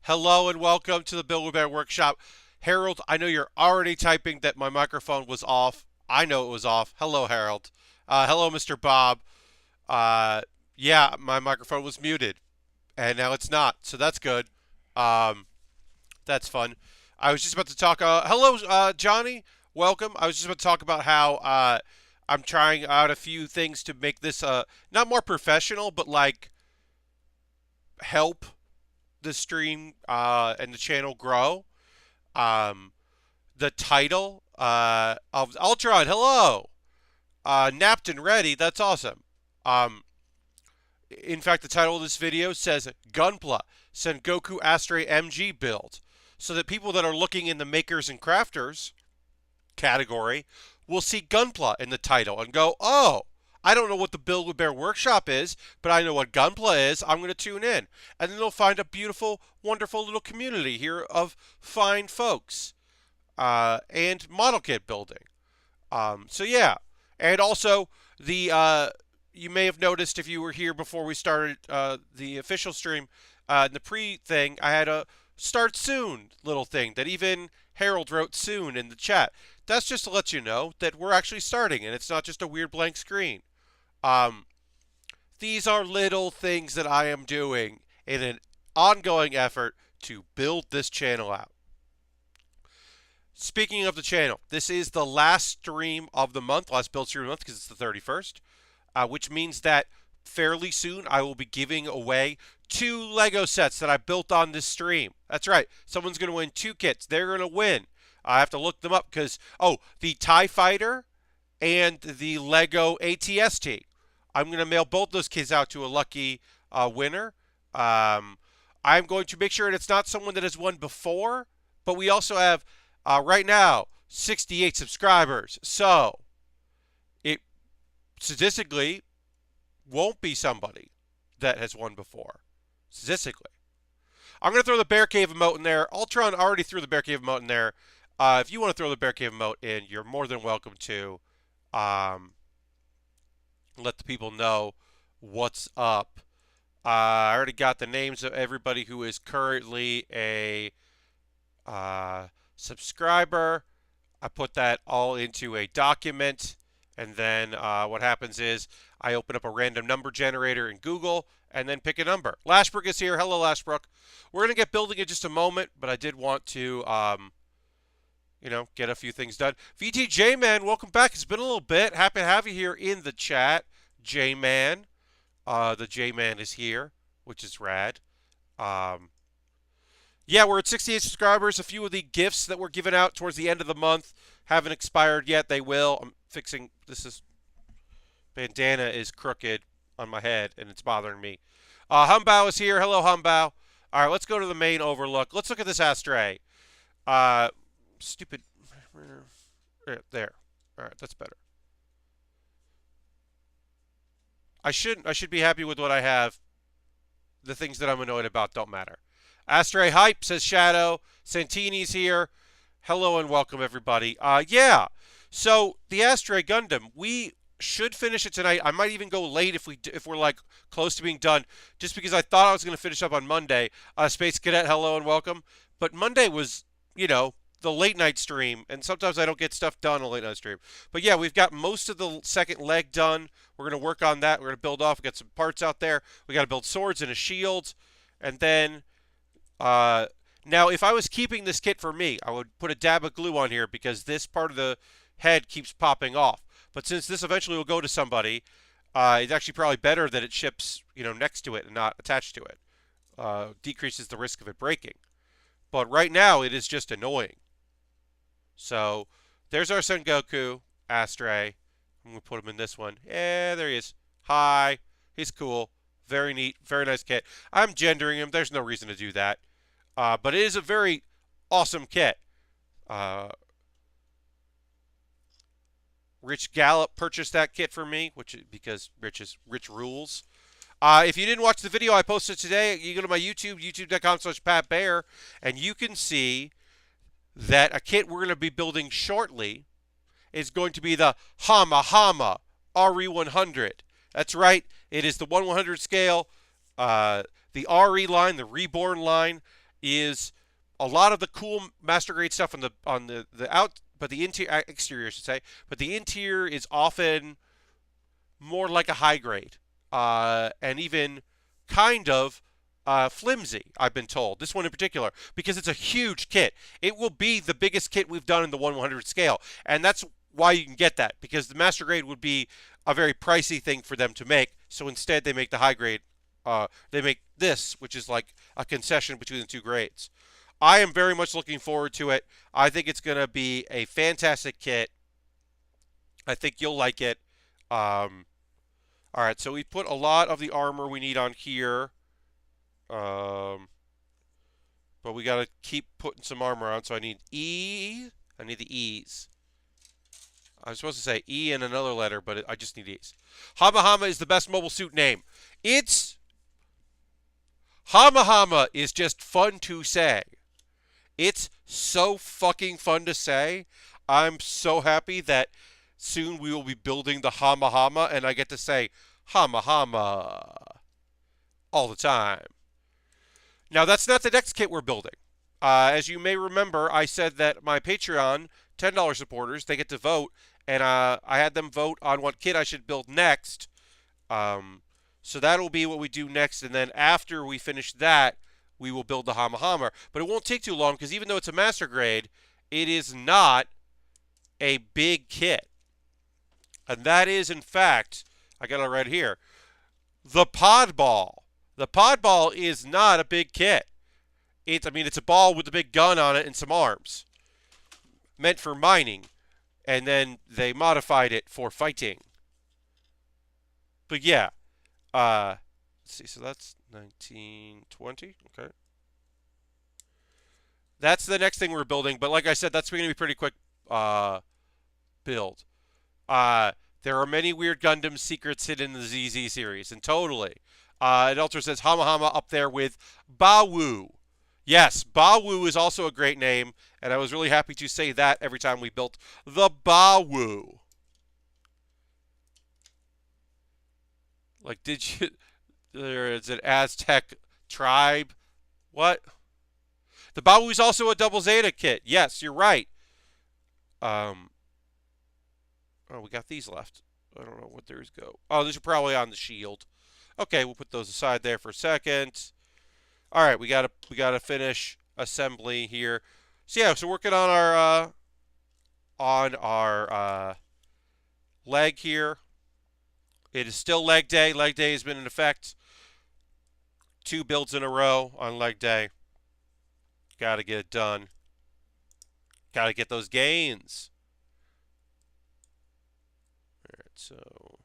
Hello and welcome to the Baer Workshop. Harold, I know you're already typing that my microphone was off. I know it was off. Hello, Harold. Hello, Mr. Bob. Uh, yeah, my microphone was muted, and now it's not, so that's good. Um, that's fun. I was just about to talk. Hello, Johnny. Welcome. I was just about to talk about how I'm trying out a few things to make this not more professional, but like help the stream and the channel grow. Um, the title of Ultron, hello, napped and ready. That's awesome. Um, in fact, the title of this video says Gunpla Sengoku Astray MG build, so that people that are looking in the makers and crafters category will see Gunpla in the title and go, oh, I don't know what the Build with Baer Workshop is, but I know what Gunpla is. I'm going to tune in. And then they'll find a beautiful, wonderful little community here of fine folks and model kit building. So yeah. And also, you may have noticed if you were here before we started the official stream, the pre-thing, I had a start soon little thing that even Harold wrote soon in the chat. That's just to let you know that we're actually starting and it's not just a weird blank screen. Um, these are little things that I am doing in an ongoing effort to build this channel out. Speaking of the channel, this is the last stream of the month, last build stream of the month because it's the 31st, which means that fairly soon I will be giving away 2 Lego sets that I built on this stream. That's right. Someone's going to win 2 kits. They're going to win. I have to look them up because, the TIE Fighter and the Lego ATST. I'm going to mail both those kits out to a lucky winner. I'm going to make sure it's not someone that has won before, but we also have, right now, 68 subscribers. So, it statistically won't be somebody that has won before. Statistically. I'm going to throw the Bear Cave emote in there. Ultron already threw the Bear Cave emote in there. If you want to throw the Bear Cave emote in, you're more than welcome to. Let the people know what's up. I already got the names of everybody who is currently a subscriber. I put that all into a document, and then what happens is I open up a random number generator in Google and then pick a number. Lashbrook is here. Hello, Lashbrook. We're going to get building in just a moment, but I did want to get a few things done. VT J-Man, welcome back. It's been a little bit. Happy to have you here in the chat, J-Man. The J-Man is here, which is rad. Yeah, we're at 68 subscribers. A few of the gifts that were given out towards the end of the month haven't expired yet. They will. I'm fixing this. Bandana is crooked on my head, and it's bothering me. Humbao is here. Hello, Humbao. All right, let's go to the main overlook. Let's look at this Astray. Stupid. There. All right, that's better. I should be happy with what I have. The things that I'm annoyed about don't matter. Astray Hype, says Shadow. Santini's here. Hello and welcome, everybody. Yeah. So, the Astray Gundam, we should finish it tonight. I might even go late if we're like close to being done, just because I thought I was going to finish up on Monday. Space Cadet, hello and welcome. But Monday was, the late night stream, and sometimes I don't get stuff done on a late night stream. But yeah, we've got most of the second leg done. We're going to work on that. We're going to build off. We got some parts out there. We got to build swords and a shield. And then, now if I was keeping this kit for me, I would put a dab of glue on here because this part of the head keeps popping off. But since this eventually will go to somebody, it's actually probably better that it ships, next to it and not attached to it. Decreases the risk of it breaking. But right now, it is just annoying. So, there's our Sengoku Astray. I'm going to put him in this one. Yeah, there he is. Hi. He's cool. Very neat. Very nice kit. I'm gendering him. There's no reason to do that. But it is a very awesome kit. Rich Gallup purchased that kit for me, because Rich rules. If you didn't watch the video I posted today, you go to my YouTube, youtube.com/PatBaer, and you can see that a kit we're going to be building shortly is going to be the Hama Hama RE100. That's right. It is the 1/100 scale, the RE line, the Reborn line. is a lot of the cool master grade stuff on the out, but the interior exterior I should say, but the interior is often more like a high grade, and even kind of flimsy, I've been told. This one in particular, because it's a huge kit. It will be the biggest kit we've done in the 1/100 scale, and that's why you can get that, because the master grade would be a very pricey thing for them to make. So instead, they make the high grade. They make this, which is like a concession between the two grades. I am very much looking forward to it. I think it's going to be a fantastic kit. I think you'll like it. All right, so we put a lot of the armor we need on here. But we got to keep putting some armor on, so I need E. I need the E's. I was supposed to say E and another letter, but I just need E's. Hama Hama is the best mobile suit name. Hama Hama is just fun to say. It's so fucking fun to say. I'm so happy that soon we will be building the Hama Hama, and I get to say Hama Hama all the time. Now, that's not the next kit we're building. As you may remember, I said that my Patreon $10 supporters, they get to vote, and I had them vote on what kit I should build next. So that'll be what we do next, and then after we finish that, we will build the Hama Hama. But it won't take too long, because even though it's a master grade, it is not a big kit. And that is, in fact, I got it right here, the pod ball. The pod ball is not a big kit. It's a ball with a big gun on it and some arms. Meant for mining. And then they modified it for fighting. But yeah. Let's see, so that's 1920. Okay. That's the next thing we're building. But like I said, that's going to be a pretty quick build. There are many weird Gundam secrets hidden in the ZZ series. And totally. It also says Hama Hama up there with Bawu. Yes, Bawu is also a great name, and I was really happy to say that every time we built the Bawu. Like, did you... There is an Aztec tribe. What? The Bawu is also a double Zeta kit. Yes, you're right. Oh, we got these left. I don't know what theirs go. Oh, these are probably on the shield. Okay, we'll put those aside there for a second. All right, we gotta finish assembly here. So yeah, so working on our leg here. It is still leg day. Leg day has been in effect 2 builds in a row on leg day. Got to get it done. Got to get those gains. All right, so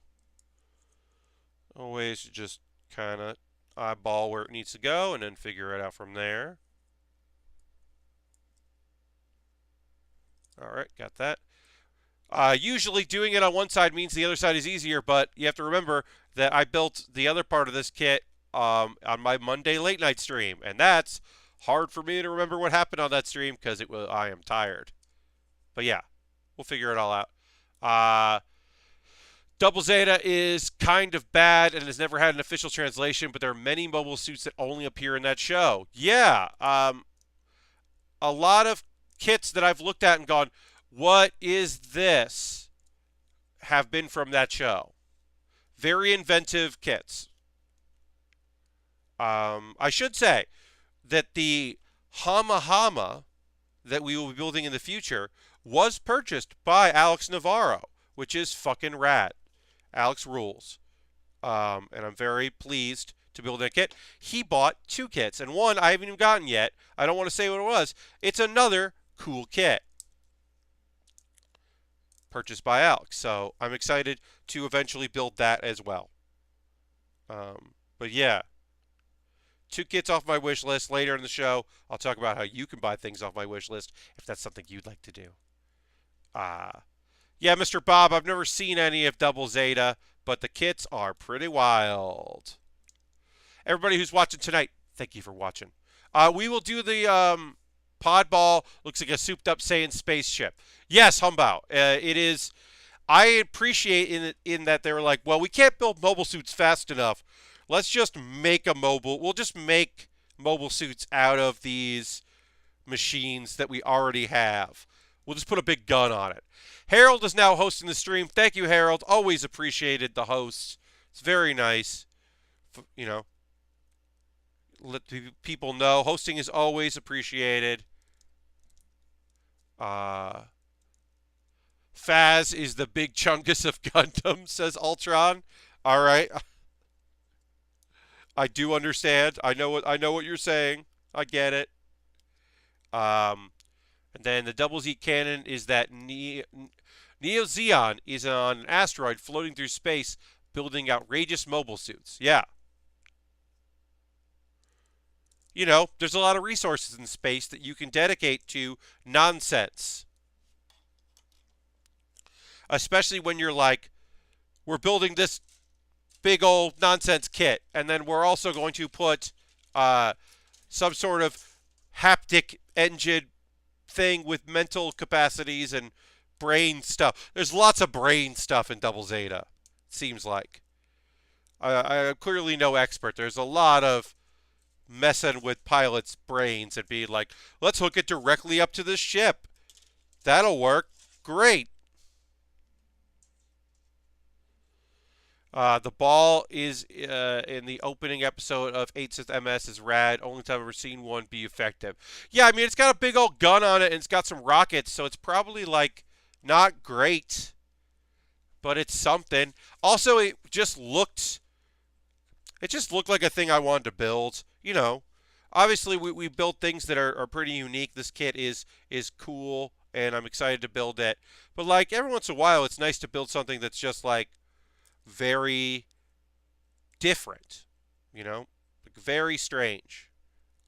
always just kind of eyeball where it needs to go and then figure it out from there. All right, got that. Usually doing it on one side means the other side is easier, but you have to remember that I built the other part of this kit on my Monday late night stream, and that's hard for me to remember what happened on that stream because I am tired. But yeah, we'll figure it all out. Double Zeta is kind of bad and has never had an official translation, but there are many mobile suits that only appear in that show. Yeah, a lot of kits that I've looked at and gone, what is this, have been from that show. Very inventive kits. I should say that the Hama Hama that we will be building in the future was purchased by Alex Navarro, which is fucking rad. Alex rules. And I'm very pleased to build that kit. He bought 2 kits, and one I haven't even gotten yet. I don't want to say what it was. It's another cool kit purchased by Alex. So I'm excited to eventually build that as well. But yeah, 2 kits off my wish list. Later in the show, I'll talk about how you can buy things off my wish list if that's something you'd like to do. Yeah, Mr. Bob, I've never seen any of Double Zeta, but the kits are pretty wild. Everybody who's watching tonight, thank you for watching. We will do the pod ball. Looks like a souped-up Saiyan spaceship. Yes, Humbao. It is. I appreciate in that they were like, well, we can't build mobile suits fast enough. Let's just make a mobile. We'll just make mobile suits out of these machines that we already have. We'll just put a big gun on it. Harold is now hosting the stream. Thank you, Harold. Always appreciated the hosts. It's very nice. You know, let people know. Hosting is always appreciated. Faz is the big chungus of Gundam, says Ultron. All right. I do understand. I know what you're saying. I get it. And then the double Z cannon is that Neo Zeon is on an asteroid floating through space building outrageous mobile suits. Yeah. You know, there's a lot of resources in space that you can dedicate to nonsense. Especially when you're like, we're building this big old nonsense kit, and then we're also going to put some sort of haptic engine thing with mental capacities and brain stuff. There's lots of brain stuff in Double Zeta, it seems like. I'm clearly no expert. There's a lot of messing with pilots' brains and being like, let's hook it directly up to this ship. That'll work. Great. The ball is in the opening episode of 8th MS is rad. Only time I've ever seen one be effective. Yeah, I mean, it's got a big old gun on it, and it's got some rockets, so it's probably, like, not great. But it's something. Also, it just looked like a thing I wanted to build. You know, obviously, we build things that are pretty unique. This kit is cool, and I'm excited to build it. But, like, every once in a while, it's nice to build something that's just, like, very different, you know, like very strange.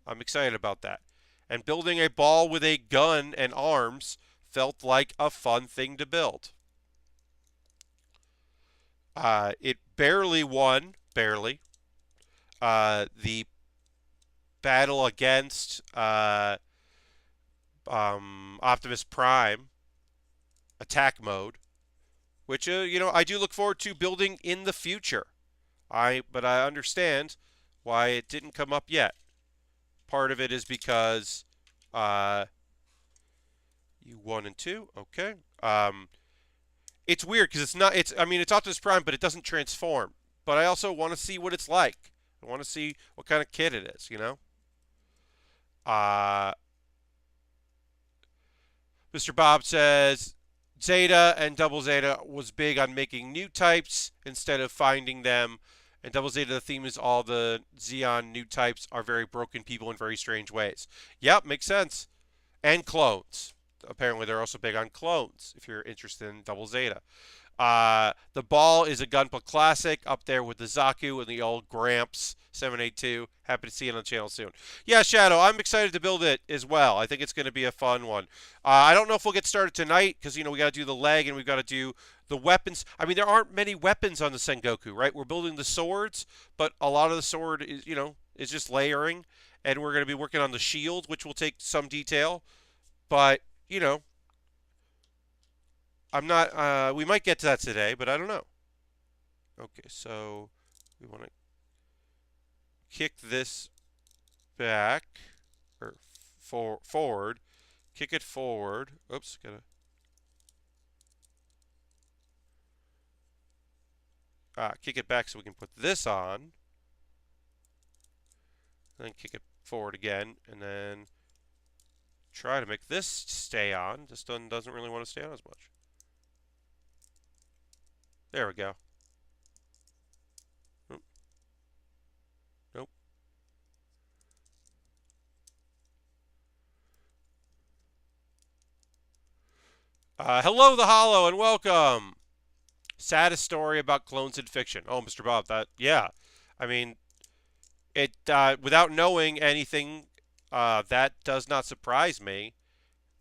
I'm excited about that. And building a ball with a gun and arms felt like a fun thing to build. It barely won, barely, the battle against Optimus Prime attack mode, which, you know, I do look forward to building in the future. But I understand why it didn't come up yet. Part of it is because U1 and 2, okay. It's weird because it's Optimus Prime, but it doesn't transform. But I also want to see what it's like. I want to see what kind of kit it is, you know. Mr. Bob says Zeta and Double Zeta was big on making new types instead of finding them. And Double Zeta, the theme is all the Xeon new types are very broken people in very strange ways. Yep, makes sense. And clones. Apparently, they're also big on clones, if you're interested in Double Zeta. The ball is a Gunpla classic, up there with the Zaku and the old Gramps 782. Happy to see it on the channel soon. Yeah, Shadow, I'm excited to build it as well. I think it's going to be a fun one. I don't know if we'll get started tonight because, you know, we got to do the leg and we've got to do the weapons. I mean, there aren't many weapons on the Sengoku, right? We're building the swords, but a lot of the sword is, you know, is just layering. And we're going to be working on the shield, which will take some detail. But, you know, I'm not, we might get to that today, but I don't know. Okay, so we want to kick this back, or forward, kick it forward. Oops, kick it back so we can put this on. Then kick it forward again, and then try to make this stay on. This one doesn't really want to stay on as much. There we go. Nope. Hello, the Hollow, and welcome. Saddest story about clones in fiction. Oh, Mr. Bob, yeah. I mean, it without knowing anything, that does not surprise me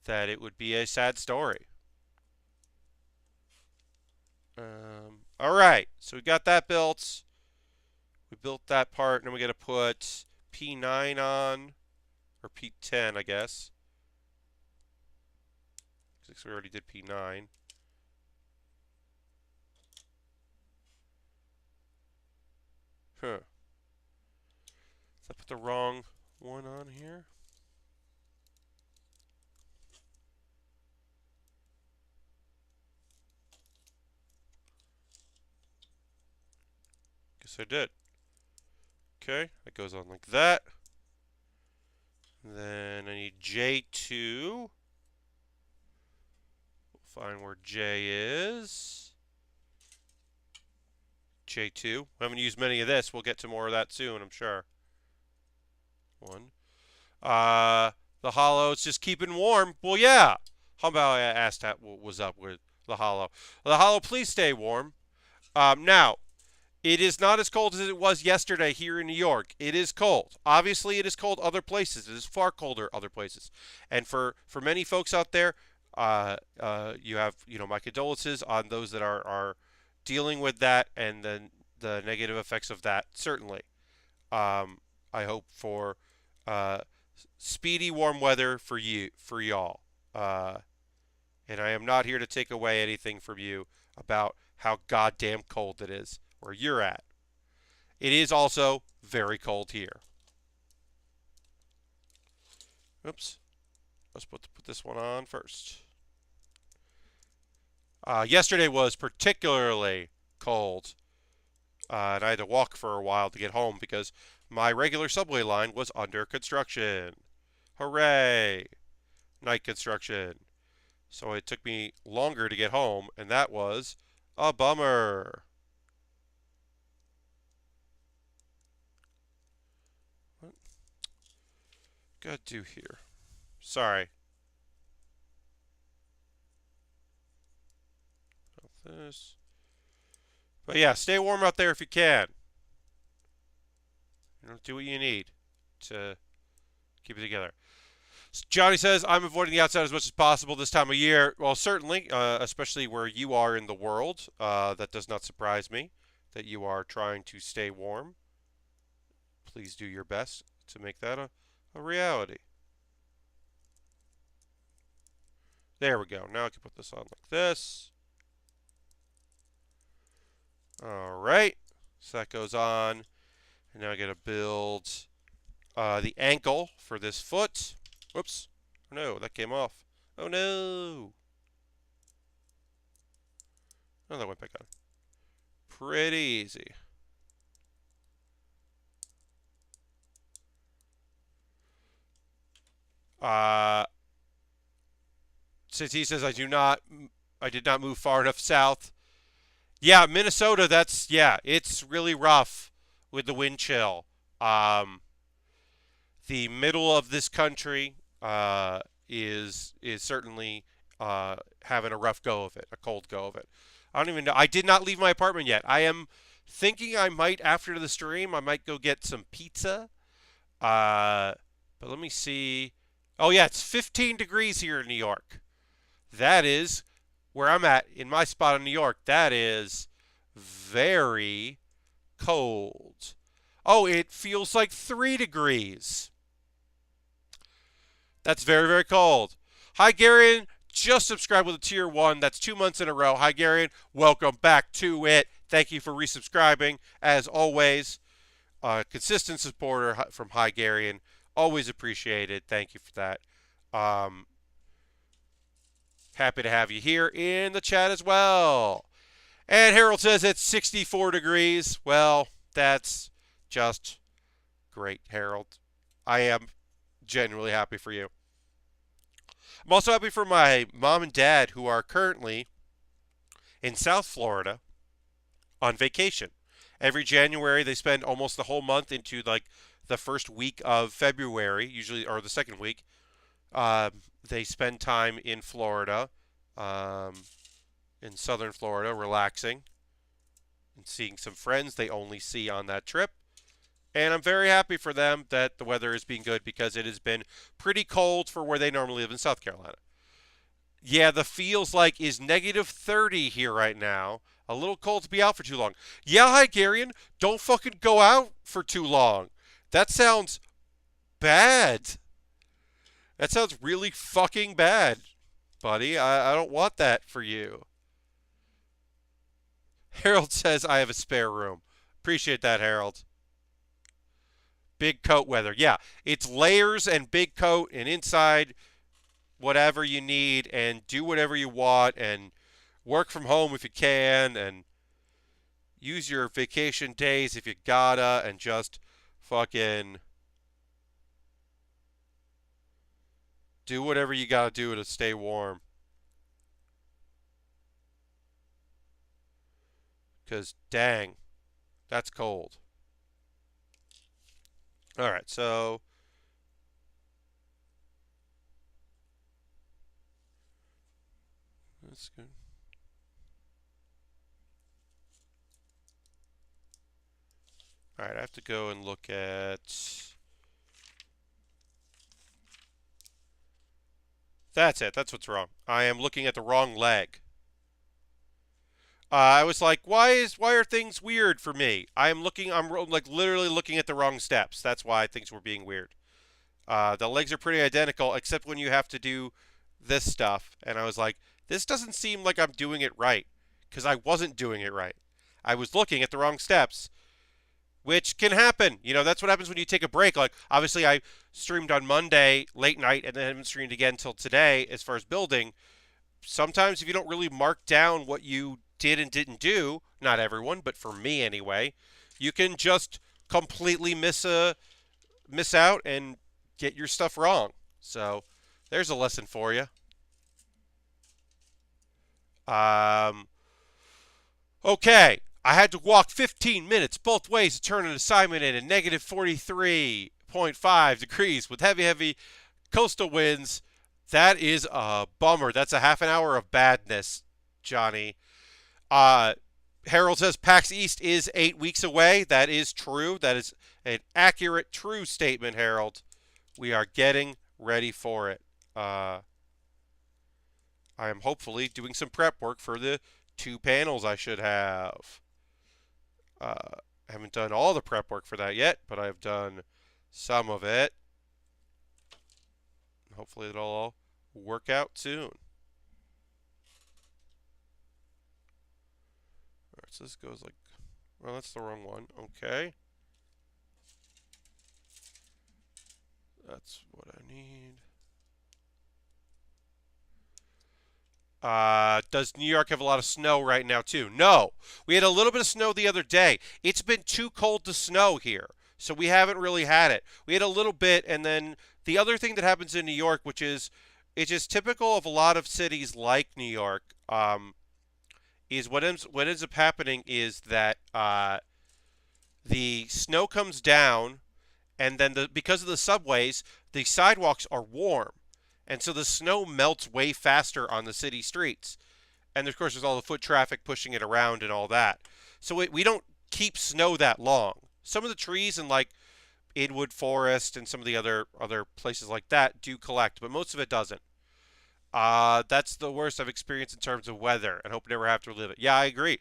that it would be a sad story. All right, so we got that built. We built that part, and then we got to put P9 on, or P10, I guess. Because we already did P9. Huh. I put the wrong one on here. Guess I did. Okay, that goes on like that. Then I need J2. We'll find where J is. J2. We haven't used many of this. We'll get to more of that soon, I'm sure. One. The hollow, it's just keeping warm. Well, yeah. How about I asked what was up with the hollow? The hollow, please stay warm. Now, it is not as cold as it was yesterday here in New York. It is cold. Obviously, it is cold other places. It is far colder other places. And for many folks out there, you have my condolences on those that are dealing with that and then the negative effects of that. Certainly, I hope for speedy warm weather for y'all. And I am not here to take away anything from you about how goddamn cold it is where you're at. It is also very cold here. Oops. Let's put this one on first. Yesterday was particularly cold. And I had to walk for a while to get home because my regular subway line was under construction. Hooray! Night construction. So it took me longer to get home, and that was a bummer. What gotta do here? Sorry. Not this. But yeah, stay warm out there if you can. Do what you need to keep it together. Johnny says, I'm avoiding the outside as much as possible this time of year. Well, certainly, especially where you are in the world. That does not surprise me that you are trying to stay warm. Please do your best to make that a reality. There we go. Now I can put this on like this. All right. So that goes on. And now I got to build the ankle for this foot. Whoops. Oh, no, that came off. Oh, no. Oh, that went back on. Pretty easy. Since he says I did not move far enough south. Yeah, Minnesota, it's really rough with the wind chill. The middle of this country is certainly having a rough go of it, a cold go of it. I don't even know. I did not leave my apartment yet. I am thinking I might, after the stream, I might go get some pizza. But let me see. Oh, yeah, it's 15 degrees here in New York. That is where I'm at in my spot in New York. That is very cold. Oh, it feels like 3 degrees. That's very, very cold. Hi, Garion. Just subscribed with a tier 1. That's 2 months in a row. Hi, Garion. Welcome back to it. Thank you for resubscribing, as always. Consistent supporter from Hi, Garion. Always appreciated. Thank you for that. Happy to have you here in the chat as well. And Harold says it's 64 degrees. Well, that's just great, Harold. I am genuinely happy for you. I'm also happy for my mom and dad who are currently in South Florida on vacation. Every January they spend almost the whole month into like the first week of February, usually, or the second week. They spend time in Florida, in southern Florida, relaxing and seeing some friends they only see on that trip. And I'm very happy for them that the weather is being good because it has been pretty cold for where they normally live in South Carolina. Yeah, the feels like is negative 30 here right now. A little cold to be out for too long. Yeah, hi, Garion. Don't fucking go out for too long. That sounds bad. That sounds really fucking bad, buddy. I don't want that for you. Harold says I have a spare room. Appreciate that, Harold. Big coat weather. Yeah, it's layers and big coat and inside whatever you need and do whatever you want and work from home if you can and use your vacation days if you gotta and just fucking do whatever you gotta do to stay warm. Because, dang, that's cold. All right, so that's good. All right, I have to go and look at. That's it. That's what's wrong. I am looking at the wrong leg. I was like, why are things weird for me? I'm like literally looking at the wrong steps. That's why things were being weird. The legs are pretty identical, except when you have to do this stuff. And I was like, this doesn't seem like I'm doing it right, because I wasn't doing it right. I was looking at the wrong steps, which can happen. You know, that's what happens when you take a break. Like, obviously, I streamed on Monday late night, and then haven't streamed again until today as far as building. Sometimes if you don't really mark down what you did and didn't do, not everyone, but for me anyway, you can just completely miss out and get your stuff wrong. So there's a lesson for you. Um, okay, I had to walk 15 minutes both ways to turn an assignment in at negative 43.5 degrees with heavy coastal winds. That is a bummer. That's a half an hour of badness, Johnny. Uh, Harold says PAX East is 8 weeks away. That is true. That is an accurate, true statement, Harold. We are getting ready for it. I am hopefully doing some prep work for the 2 panels I should have. I haven't done all the prep work for that yet, but I've done some of it. Hopefully it'll all work out soon. Alright, so this goes like, well, that's the wrong one. Okay. That's what I need. Does New York have a lot of snow right now, too? No. We had a little bit of snow the other day. It's been too cold to snow here, so we haven't really had it. We had a little bit, and then the other thing that happens in New York, which is it's just typical of a lot of cities like New York, is what ends up happening is that the snow comes down, and then because of the subways, the sidewalks are warm. And so the snow melts way faster on the city streets. And of course, there's all the foot traffic pushing it around and all that. So we don't keep snow that long. Some of the trees in like Inwood Forest and some of the other places like that do collect, but most of it doesn't. That's the worst I've experienced in terms of weather, and hope never have to relive it. Yeah, I agree.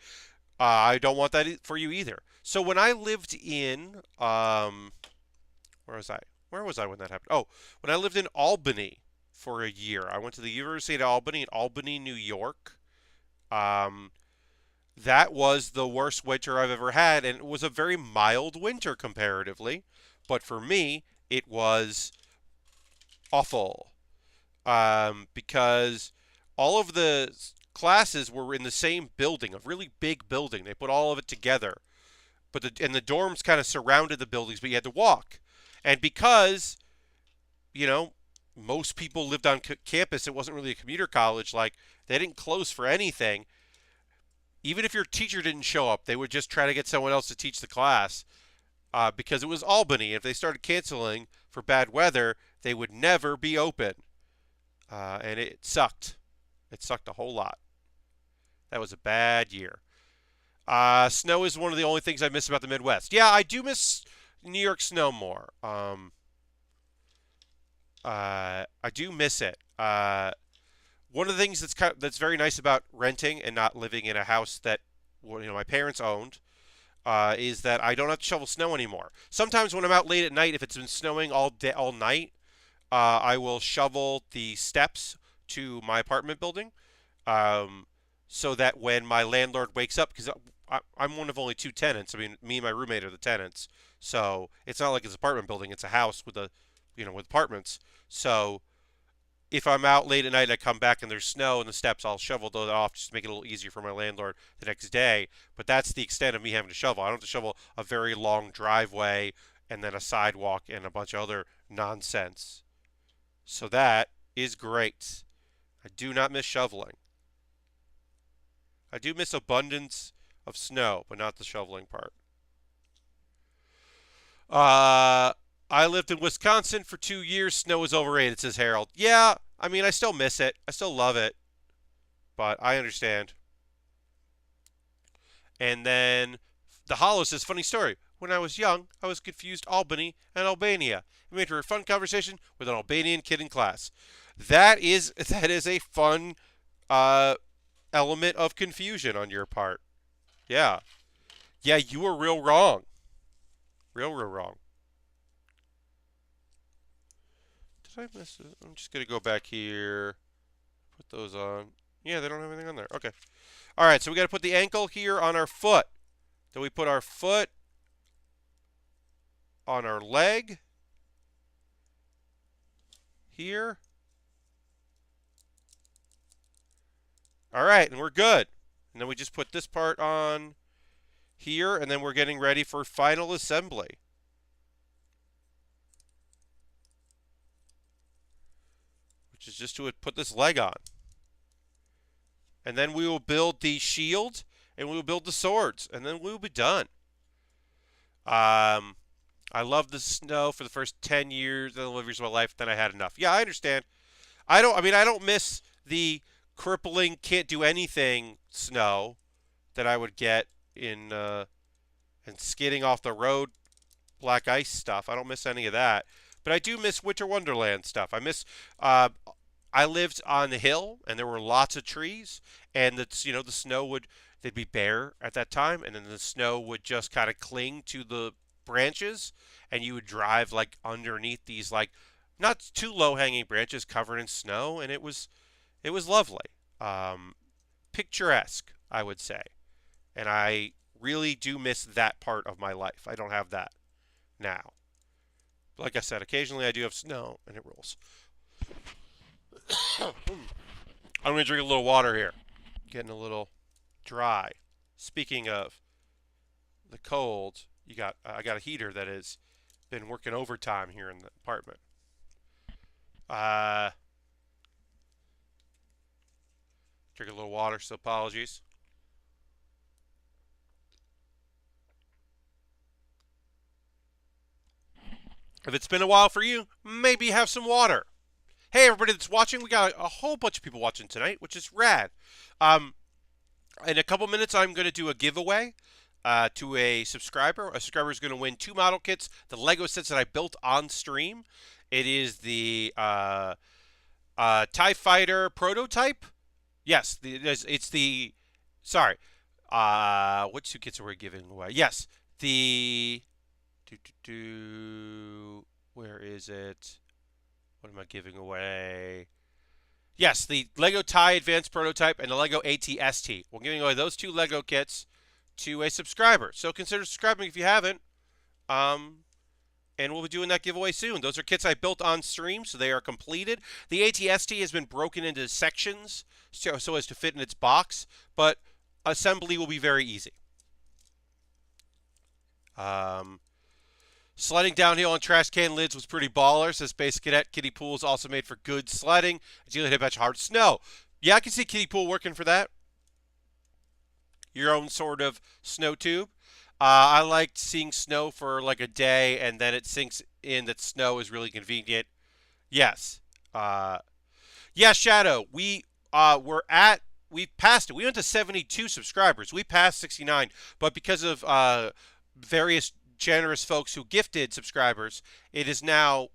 I don't want that for you either. So when I lived in, where was I? Where was I when that happened? Oh, when I lived in Albany for a year. I went to the University of Albany in Albany, New York. That was the worst winter I've ever had, and it was a very mild winter comparatively. But for me, it was awful because all of the classes were in the same building, a really big building. They put all of it together, but the dorms kind of surrounded the buildings, but you had to walk. And because, you know, most people lived on campus, it wasn't really a commuter college. Like, they didn't close for anything. Even if your teacher didn't show up, they would just try to get someone else to teach the class because it was Albany. If they started canceling for bad weather, they would never be open. And it sucked. It sucked a whole lot. That was a bad year. Snow is one of the only things I miss about the Midwest. Yeah, I do miss New York snow more. I do miss it. One of the things that's very nice about renting and not living in a house that my parents owned is that I don't have to shovel snow anymore. Sometimes when I'm out late at night, if it's been snowing all day, all night, I will shovel the steps to my apartment building, so that when my landlord wakes up, because I'm one of only two tenants. I mean, me and my roommate are the tenants. So it's not like it's an apartment building. It's a house with with apartments. So if I'm out late at night and I come back and there's snow in the steps, I'll shovel those off just to make it a little easier for my landlord the next day. But that's the extent of me having to shovel. I don't have to shovel a very long driveway and then a sidewalk and a bunch of other nonsense. So that is great. I do not miss shoveling. I do miss abundance of snow, but not the shoveling part. I lived in Wisconsin for 2 years. Snow is overrated, says Harold. Yeah, I mean, I still miss it. I still love it, but I understand. And then the Hollow says, funny story. When I was young, I was confused Albany and Albania. It made for a fun conversation with an Albanian kid in class. That is a fun element of confusion on your part. Yeah. Yeah, you were real wrong. Real wrong. Did I miss it? I'm just going to go back here. Put those on. Yeah, they don't have anything on there. Okay. All right, so we got to put the ankle here on our foot. Then we put our foot on our leg here. All right, and we're good. And then we just put this part on here, and then we're getting ready for final assembly. Which is just to put this leg on. And then we will build the shield, and we will build the swords, and then we will be done. I loved the snow for the first 10 years, the 11 years of my life, then I had enough. Yeah, I understand. I don't miss the crippling, can't do anything snow that I would get in and skidding off the road, black ice stuff. I don't miss any of that. But I do miss Winter Wonderland stuff. I lived on the hill, and there were lots of trees, and the snow they'd be bare at that time, and then the snow would just kind of cling to the branches, and you would drive like underneath these like not too low hanging branches covered in snow, and it was lovely, picturesque, I would say, and I really do miss that part of my life. I don't have that now. Like I said, occasionally I do have snow, and it rolls. I'm going to drink a little water here. Getting a little dry. Speaking of the cold, I got a heater that has been working overtime here in the apartment. Drink a little water, so apologies. If it's been a while for you, maybe have some water. Hey, everybody that's watching, we got a whole bunch of people watching tonight, which is rad. In a couple minutes, I'm going to do a giveaway to a subscriber. A subscriber is going to win 2 model kits, the Lego sets that I built on stream. It is the TIE Fighter prototype. Yes, it's the... Sorry. What 2 kits are we giving away? Yes, the... Where is it? What am I giving away? Yes, the Lego TIE Advanced Prototype and the Lego AT-ST. We're giving away those 2 Lego kits to a subscriber. So consider subscribing if you haven't. And we'll be doing that giveaway soon. Those are kits I built on stream, so they are completed. The AT-ST has been broken into sections so as to fit in its box, but assembly will be very easy. Sledding downhill on trash can lids was pretty baller, says Space Cadet. Kiddie Pool is also made for good sledding. It's usually hit a bunch of hard snow. Yeah, I can see Kiddie Pool working for that. Your own sort of snow tube. I liked seeing snow for like a day, and then it sinks in that snow is really convenient. Yes. Yeah, Shadow. We passed it. We went to 72 subscribers. We passed 69, but because of various generous folks who gifted subscribers, it is now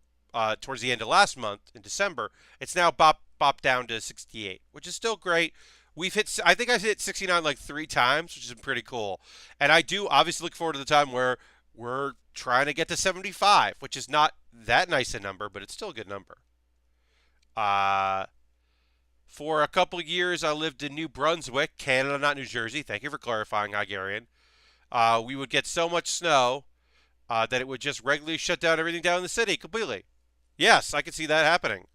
towards the end of last month in December. It's now bopped down to 68, which is still great. I think I've hit 69 like 3 times, which is pretty cool. And I do obviously look forward to the time where we're trying to get to 75, which is not that nice a number, but it's still a good number. For a couple years, I lived in New Brunswick, Canada, not New Jersey. Thank you for clarifying, Hungarian. We would get so much snow that it would just regularly shut down everything down in the city completely. Yes, I could see that happening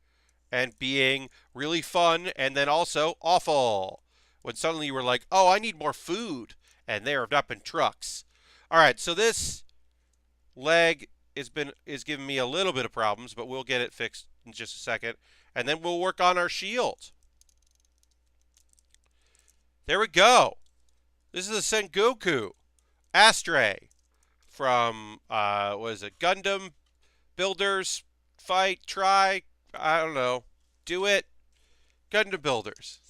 and being really fun and then also awful. When suddenly you were like, oh, I need more food, and there have not been trucks. All right, so this leg is giving me a little bit of problems, but we'll get it fixed in just a second. And then we'll work on our shield. There we go. This is a Sengoku Astray from, what is it, Gundam Builders Fight, Try, I don't know, Do It, Gundam Builders.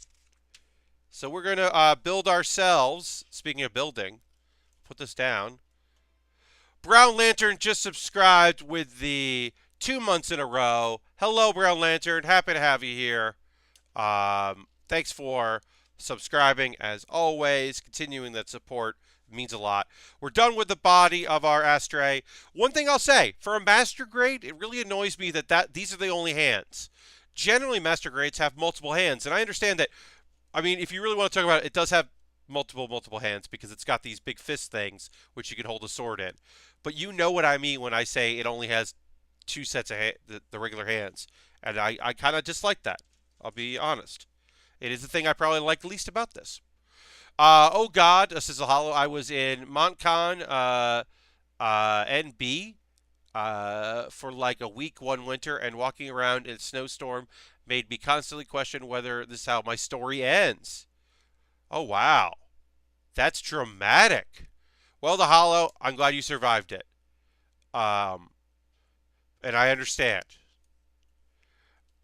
So we're going to build ourselves, speaking of building, put this down. Brown Lantern just subscribed with the 2 months in a row. Hello, Brown Lantern. Happy to have you here. Thanks for subscribing as always. Continuing that support means a lot. We're done with the body of our Astray. One thing I'll say, for a master grade, it really annoys me that these are the only hands. Generally, master grades have multiple hands, and I understand that. I mean, if you really want to talk about it, it does have multiple hands because it's got these big fist things which you can hold a sword in. But you know what I mean when I say it only has two sets of the regular hands. And I kind of dislike that. I'll be honest. It is the thing I probably like least about this. Oh God, this is a hollow. I was in MontCon NB for like a week one winter, and walking around in a snowstorm made me constantly question whether this is how my story ends. Oh wow, that's dramatic. Well, the hollow, I'm glad you survived it. Um, and I understand.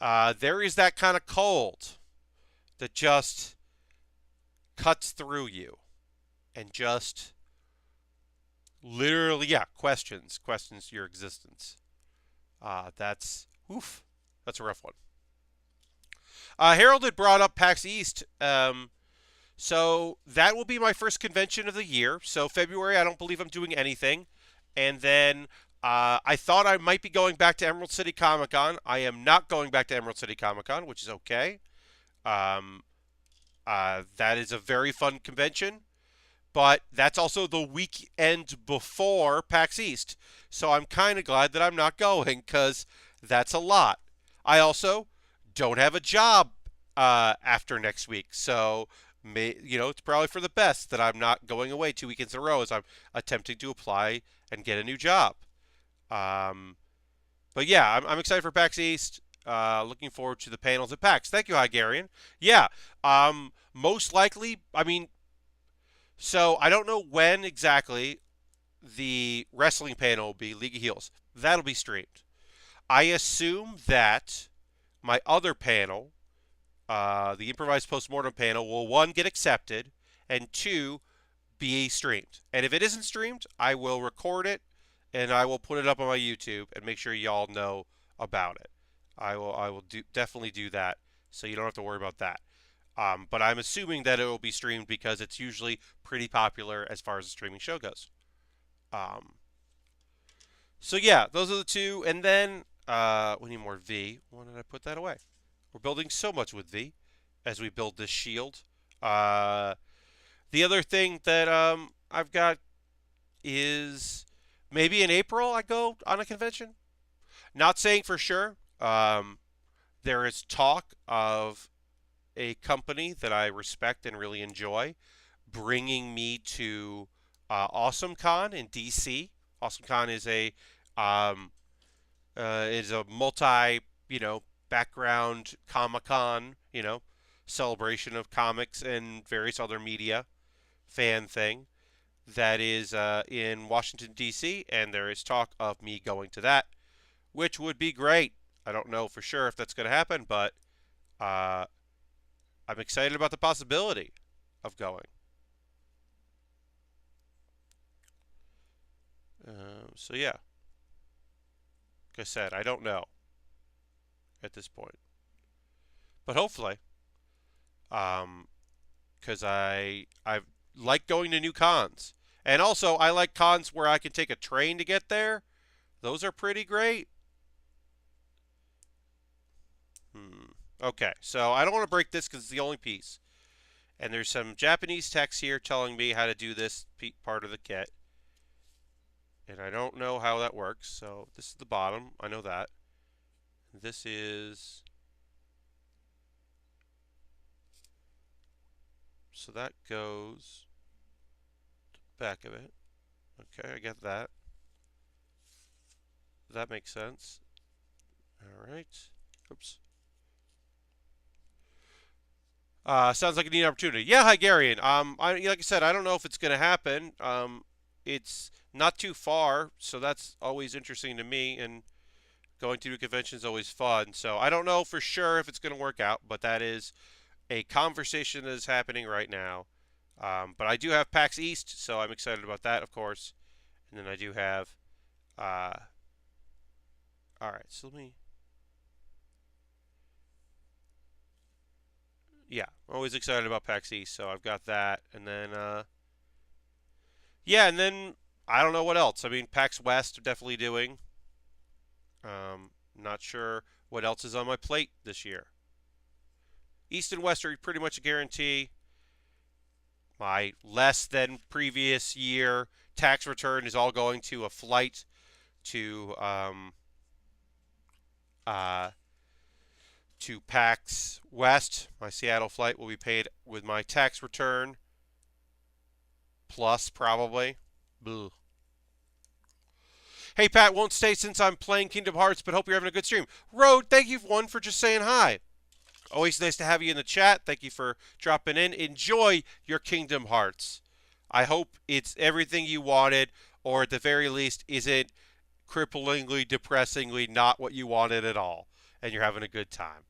There is that kind of cold that just cuts through you and just literally, yeah, questions your existence. That's a rough one. Harold had brought up PAX East. So that will be my first convention of the year. So February, I don't believe I'm doing anything. And then I thought I might be going back to Emerald City Comic Con. I am not going back to Emerald City Comic Con, which is okay. That is a very fun convention. But that's also the weekend before PAX East. So I'm kind of glad that I'm not going because that's a lot. I also don't have a job after next week. So, it's probably for the best that I'm not going away 2 weekends in a row as I'm attempting to apply and get a new job. But yeah, I'm excited for PAX East. Looking forward to the panels at PAX. Thank you, Hungarian. Yeah, most likely, so I don't know when exactly the wrestling panel will be, League of Heels. That'll be streamed. I assume that my other panel, the improvised postmortem panel, will one, get accepted, and two, be streamed. And if it isn't streamed, I will record it and I will put it up on my YouTube and make sure y'all know about it. I will definitely do that, so you don't have to worry about that. But I'm assuming that it will be streamed because it's usually pretty popular as far as the streaming show goes. So yeah, those are the two. And then we need more V. Why did I put that away? We're building so much with V as we build this shield. The other thing that I've got is maybe in April I go on a convention. Not saying for sure. There is talk of a company that I respect and really enjoy bringing me to AwesomeCon in DC. AwesomeCon is a multi, background Comic-Con, celebration of comics and various other media fan thing that is in Washington, D.C., and there is talk of me going to that, which would be great. I don't know for sure if that's going to happen, but I'm excited about the possibility of going. So yeah, like I said, I don't know at this point, but hopefully, because I like going to new cons, and also I like cons where I can take a train to get there. Those are pretty great. Okay, so I don't want to break this because it's the only piece. And there's some Japanese text here telling me how to do this part of the kit. And I don't know how that works. So this is the bottom. I know that. This is... So that goes to the back of it. Okay, I get that. That makes sense. All right. Oops. Sounds like a neat opportunity. Yeah, Hygarian. Like I said, I don't know if it's going to happen. It's not too far, so that's always interesting to me. And going to a convention is always fun. So I don't know for sure if it's going to work out, but that is a conversation that is happening right now. But I do have PAX East, so I'm excited about that, of course. And then I do have. All right, so let me. Yeah, I'm always excited about PAX East, so I've got that. And then, yeah, and then I don't know what else. I mean, PAX West, I'm definitely doing. Not sure what else is on my plate this year. East and West are pretty much a guarantee. My less than previous year tax return is all going to a flight to uh, to PAX West. My Seattle flight will be paid with my tax return plus probably. Boo. Hey Pat, won't stay since I'm playing Kingdom Hearts, but hope you're having a good stream. Road, thank you one for just saying hi. Always nice to have you in the chat. Thank you for dropping in. Enjoy your Kingdom Hearts. I hope it's everything you wanted, or at the very least, isn't cripplingly, depressingly not what you wanted at all, and you're having a good time.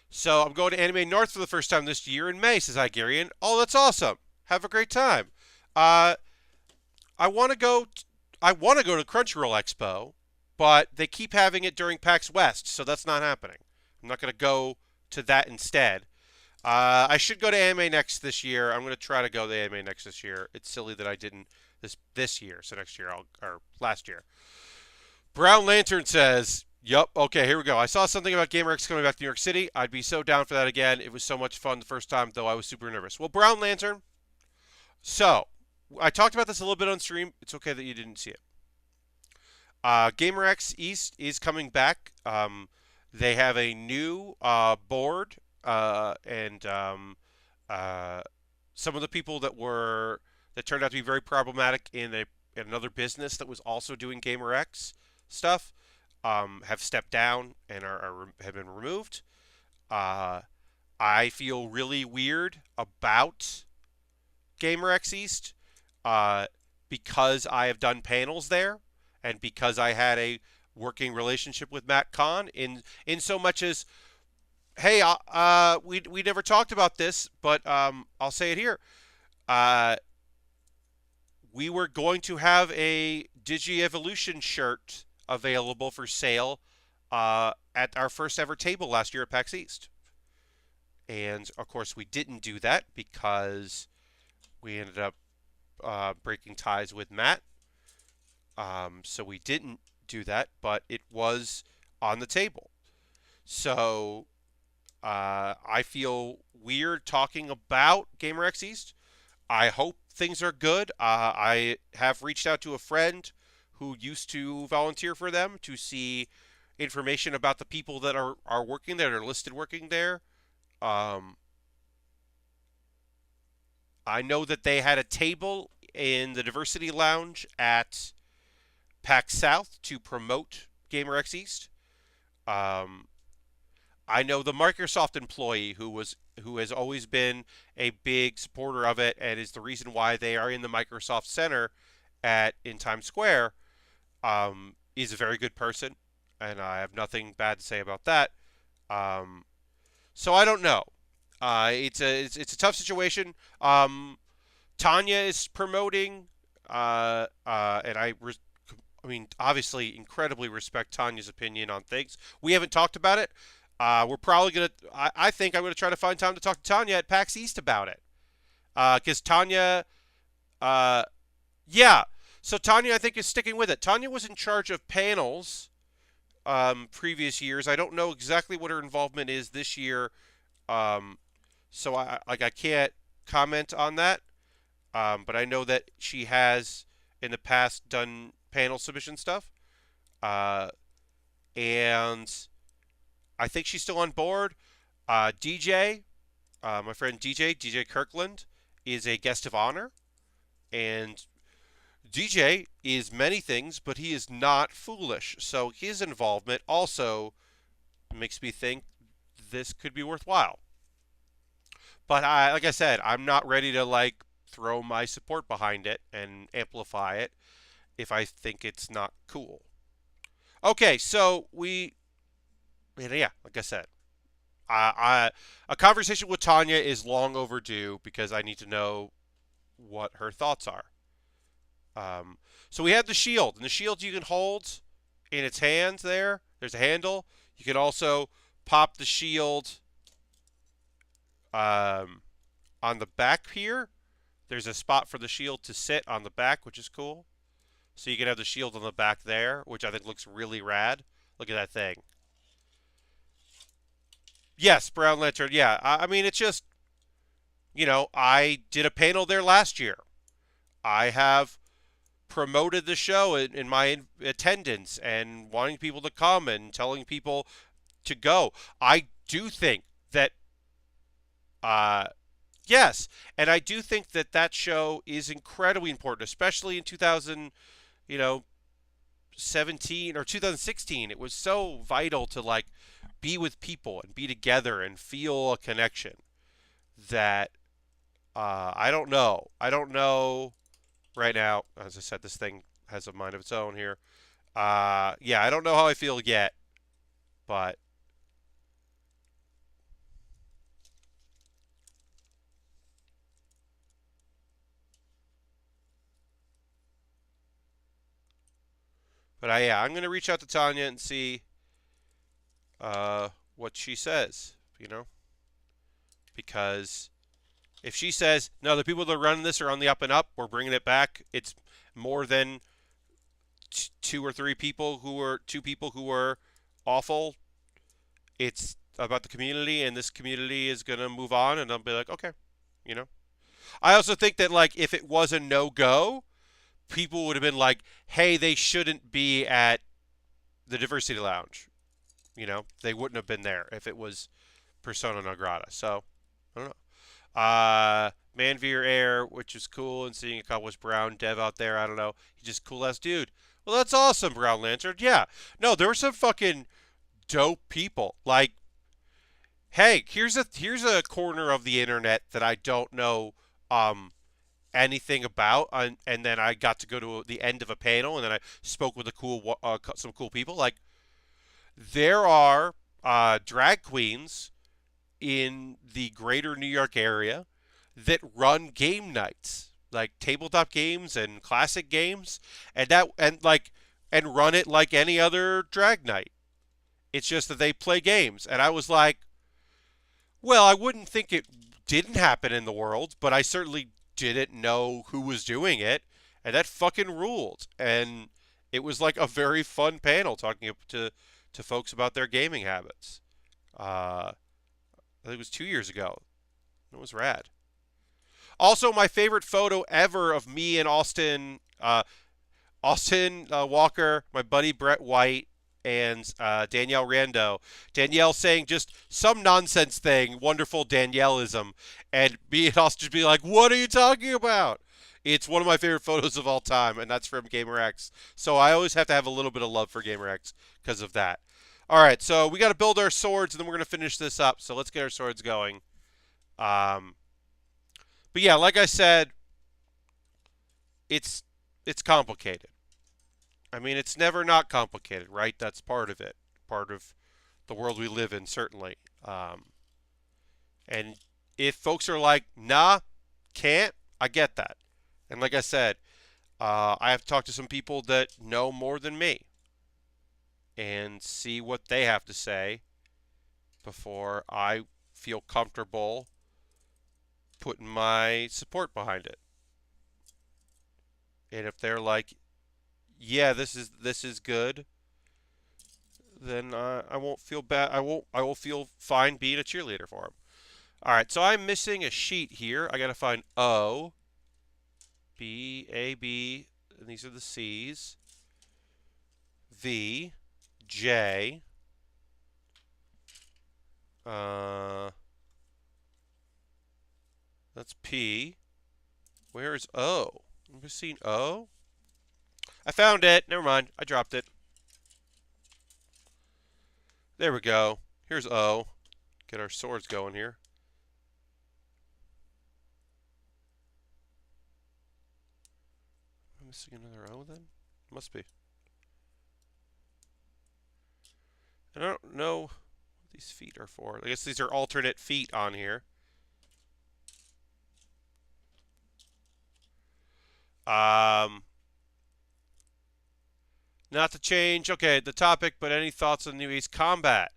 So I'm going to Anime North for the first time this year in May, says Hygarian. Oh, that's awesome. Have a great time. Uh, I want to go. I want to go to Crunchyroll Expo, but they keep having it during PAX West, so that's not happening. I'm not going to go to that instead. I should go to Anime Next this year. I'm going to try to go to Anime Next this year. It's silly that I didn't this year, so next year or last year. Brown Lantern says, "Yup, okay, here we go. I saw something about GamerX coming back to New York City. I'd be so down for that again. It was so much fun the first time, though I was super nervous." Well, Brown Lantern. So I talked about this a little bit on stream. It's okay that you didn't see it. GamerX East is coming back. They have a new board, and some of the people that turned out to be very problematic in another business that was also doing GamerX stuff have stepped down and have been removed. I feel really weird about GamerX East because I have done panels there and because I had a working relationship with Matt Kahn in so much as, hey, we never talked about this, but I'll say it here. We were going to have a Digi-Evolution shirt available for sale at our first ever table last year at PAX East. And, of course, we didn't do that because we ended up breaking ties with Matt. So we didn't do that, but it was on the table. So I feel weird talking about GamerX East. I hope things are good. I have reached out to a friend who used to volunteer for them to see information about the people that are working there, that are listed working there. I know that they had a table in the Diversity Lounge at PAX South to promote GamerX East. I know the Microsoft employee who has always been a big supporter of it and is the reason why they are in the Microsoft Center in Times Square. Is a very good person, and I have nothing bad to say about that. So I don't know. It's a tough situation. Tanya is promoting, and I mean, obviously, incredibly respect Tanya's opinion on things. We haven't talked about it. We're probably gonna. I think I'm gonna try to find time to talk to Tanya at PAX East about it. Because Tanya, yeah. So Tanya, I think, is sticking with it. Tanya was in charge of panels previous years. I don't know exactly what her involvement is this year, um, so I can't comment on that. But I know that she has in the past done panel submission stuff, uh, and I think she's still on board. DJ, my friend DJ Kirkland, is a guest of honor, and DJ is many things, but he is not foolish. So his involvement also makes me think this could be worthwhile. But like I said, I'm not ready to like throw my support behind it and amplify it if I think it's not cool. Okay, so yeah, like I said, a conversation with Tanya is long overdue because I need to know what her thoughts are. Um, so we have the shield, and the shield you can hold in its hands there. There's a handle. You can also pop the shield um, on the back here. There's a spot for the shield to sit on the back, which is cool. So you can have the shield on the back there, which I think looks really rad. Look at that thing. Yes, Brown Lantern. Yeah, I mean, it's just, I did a panel there last year. I have promoted the show in my attendance and wanting people to come and telling people to go. I do think that, uh, yes, and I do think that that show is incredibly important, especially in 2000, you know, 17 or 2016. It was so vital to like be with people and be together and feel a connection that I don't know. I don't know right now. As I said, this thing has a mind of its own here. Yeah, I don't know how I feel yet, but yeah, I'm gonna reach out to Tanya and see what she says. Because if she says no, the people that are running this are on the up and up, we're bringing it back. It's more than two people who were awful. It's about the community, and this community is gonna move on, and I'll be like, okay, you know. I also think that like if it was a no go, people would have been like, hey, they shouldn't be at the diversity lounge. They wouldn't have been there if it was persona non grata. So I don't know. Manveer Air, which is cool, and seeing accomplished Brown Dev out there. I don't know. He's just a cool ass dude. Well, that's awesome, Brown Lantern. Yeah. No, there were some fucking dope people. Like, hey, here's a corner of the internet that I don't know anything about, and then I got to go to the end of a panel, and then I spoke with some cool people. Like, there are drag queens in the greater New York area that run game nights, like tabletop games and classic games, and run it like any other drag night. It's just that they play games, and I was like, well, I wouldn't think it didn't happen in the world, but I certainly didn't know who was doing it, and that fucking ruled. And it was like a very fun panel talking to folks about their gaming habits. I think it was 2 years ago. It was rad. Also, my favorite photo ever of me and Austin Walker, my buddy Brett White, and Danielle Rando. Danielle saying just some nonsense thing, wonderful Danielleism, and me and Austin just be like, "What are you talking about?" It's one of my favorite photos of all time, and that's from GamerX. So I always have to have a little bit of love for GamerX because of that. All right, so we got to build our swords, and then we're going to finish this up. So let's get our swords going. Um, but yeah, like I said, it's complicated. I mean, it's never not complicated, right? That's part of it, part of the world we live in, certainly. And if folks are like, nah, can't, I get that. And like I said, I have to talk to some people that know more than me and see what they have to say before I feel comfortable putting my support behind it. And if they're like, yeah, this is good, then I won't feel bad. I will feel fine being a cheerleader for him. All right, so I'm missing a sheet here. I got to find O, B, A, B, and these are the C's. V, J, uh, that's P. Where is O? I'm missing O. I found it. Never mind. I dropped it. There we go. Here's O. Get our swords going here. Am I missing another O then? Must be. I don't know what these feet are for. I guess these are alternate feet on here. Not to change, okay, the topic, but any thoughts on New East Combat?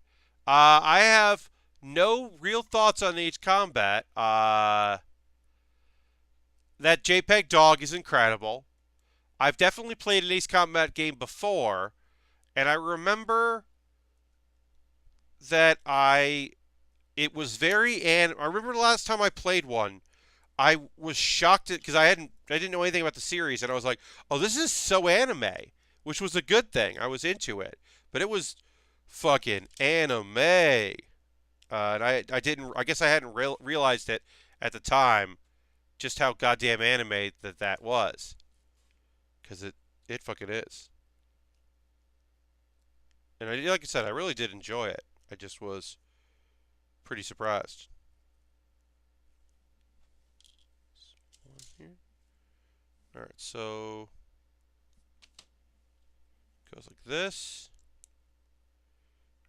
I have no real thoughts on East Combat. That JPEG dog is incredible. I've definitely played an Ace Combat game before, and I remember that it was I remember the last time I played one, I was shocked because I didn't know anything about the series, and I was like, oh, this is so anime, which was a good thing. I was into it, but it was fucking anime, and I guess I hadn't realized it at the time, just how goddamn anime that was, because it fucking is. And like I said, I really did enjoy it. I just was pretty surprised. All right, so goes like this.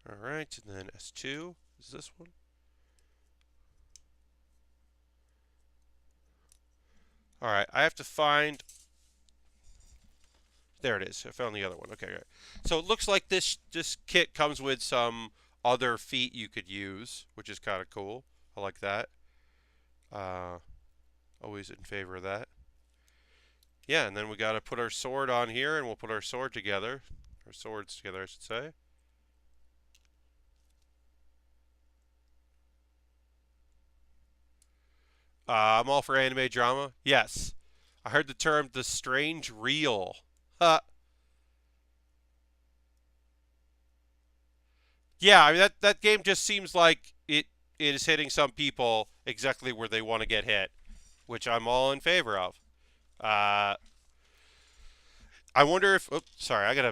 All right, and then S2 is this one. All right, I have to find. There it is. I found the other one. Okay, right. So it looks like this kit comes with some other feet you could use, which is kind of cool. I like that. Uh, Always in favor of that. Yeah, and then we got to put our sword on here, and we'll put our sword together. Our swords together, I should say. I'm all for anime drama. Yes. I heard the term the strange reel. Yeah, I mean that game just seems like it is hitting some people exactly where they want to get hit, which I'm all in favor of. Uh, I wonder if. Oops, sorry,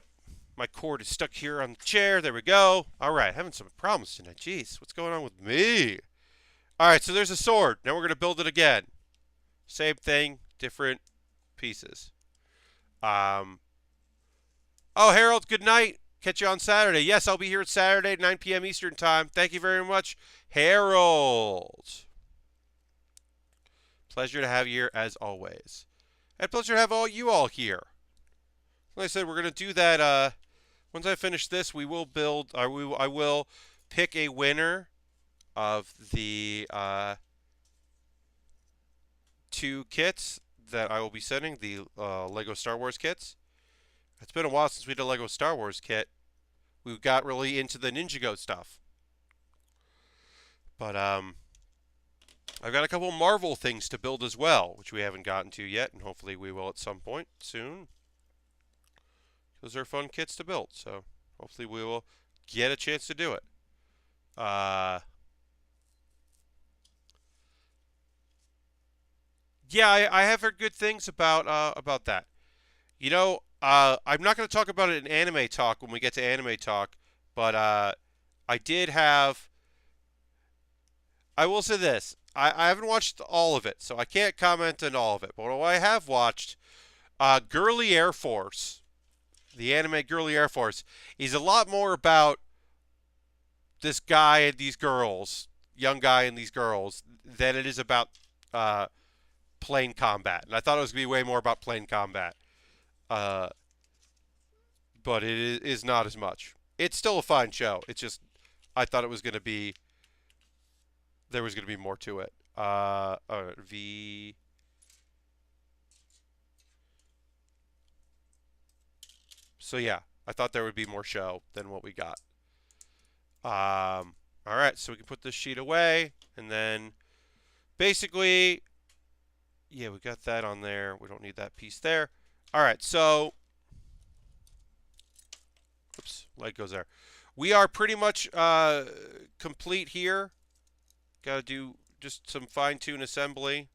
my cord is stuck here on the chair. There we go. All right, having some problems tonight. Jeez, what's going on with me? All right, so there's a sword. Now we're gonna build it again. Same thing, different pieces. Um. Oh, Harold, good night. Catch you on Saturday. Yes, I'll be here Saturday, 9 p.m. Eastern Time. Thank you very much, Harold. Pleasure to have you here as always. And pleasure to have you all here. Like I said, we're gonna do that. Once I finish this, we will build. I will pick a winner of the two kits that I will be sending. The Lego Star Wars kits. It's been a while since we did a Lego Star Wars kit. We got really into the Ninjago stuff. But I've got a couple Marvel things to build as well, which we haven't gotten to yet, and hopefully we will at some point soon. Those are fun kits to build, so hopefully we will get a chance to do it. Yeah, I have heard good things about that. I'm not going to talk about it in anime talk when we get to anime talk, but I did have. I will say this: I haven't watched all of it, so I can't comment on all of it. But what I have watched, Girly Air Force, the anime Girly Air Force, is a lot more about this guy and these girls, young guy and these girls, than it is about plane combat. And I thought it was going to be way more about plane combat. Uh, but it is not as much. It's still a fine show. It's just I thought it was going to be there was going to be more to it. V. So yeah, I thought there would be more show than what we got. All right, so we can put this sheet away, and then basically, yeah, we got that on there. We don't need that piece there. All right, so, oops, light goes there. We are pretty much complete here. Got to do just some fine-tune assembly.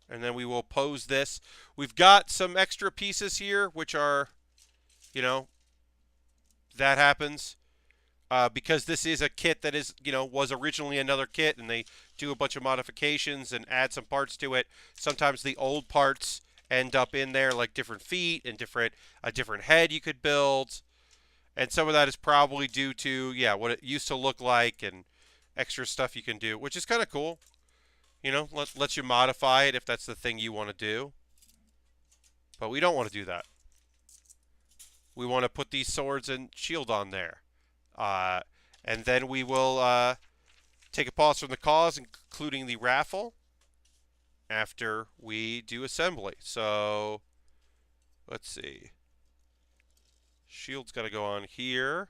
And then we will pose this. We've got some extra pieces here, which are, you know, that happens. Because this is a kit that is, was originally another kit, and they do a bunch of modifications and add some parts to it. Sometimes the old parts end up in there, like different feet and a different head you could build. And some of that is probably due to, yeah, what it used to look like and extra stuff you can do, which is kind of cool. Lets you modify it if that's the thing you want to do. But we don't want to do that. We want to put these swords and shield on there. And then we will take a pause from the cause, including the raffle, after we do assembly. So, let's see. Shield's got to go on here.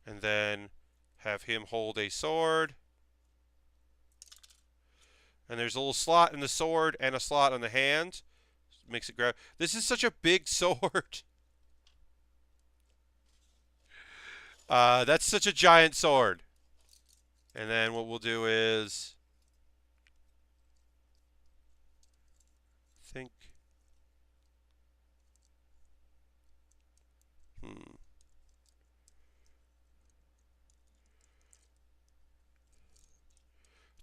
And then have him hold a sword. And there's a little slot in the sword and a slot on the hand. Makes it grab. This is such a big sword. That's such a giant sword. And then what we'll do is, I think,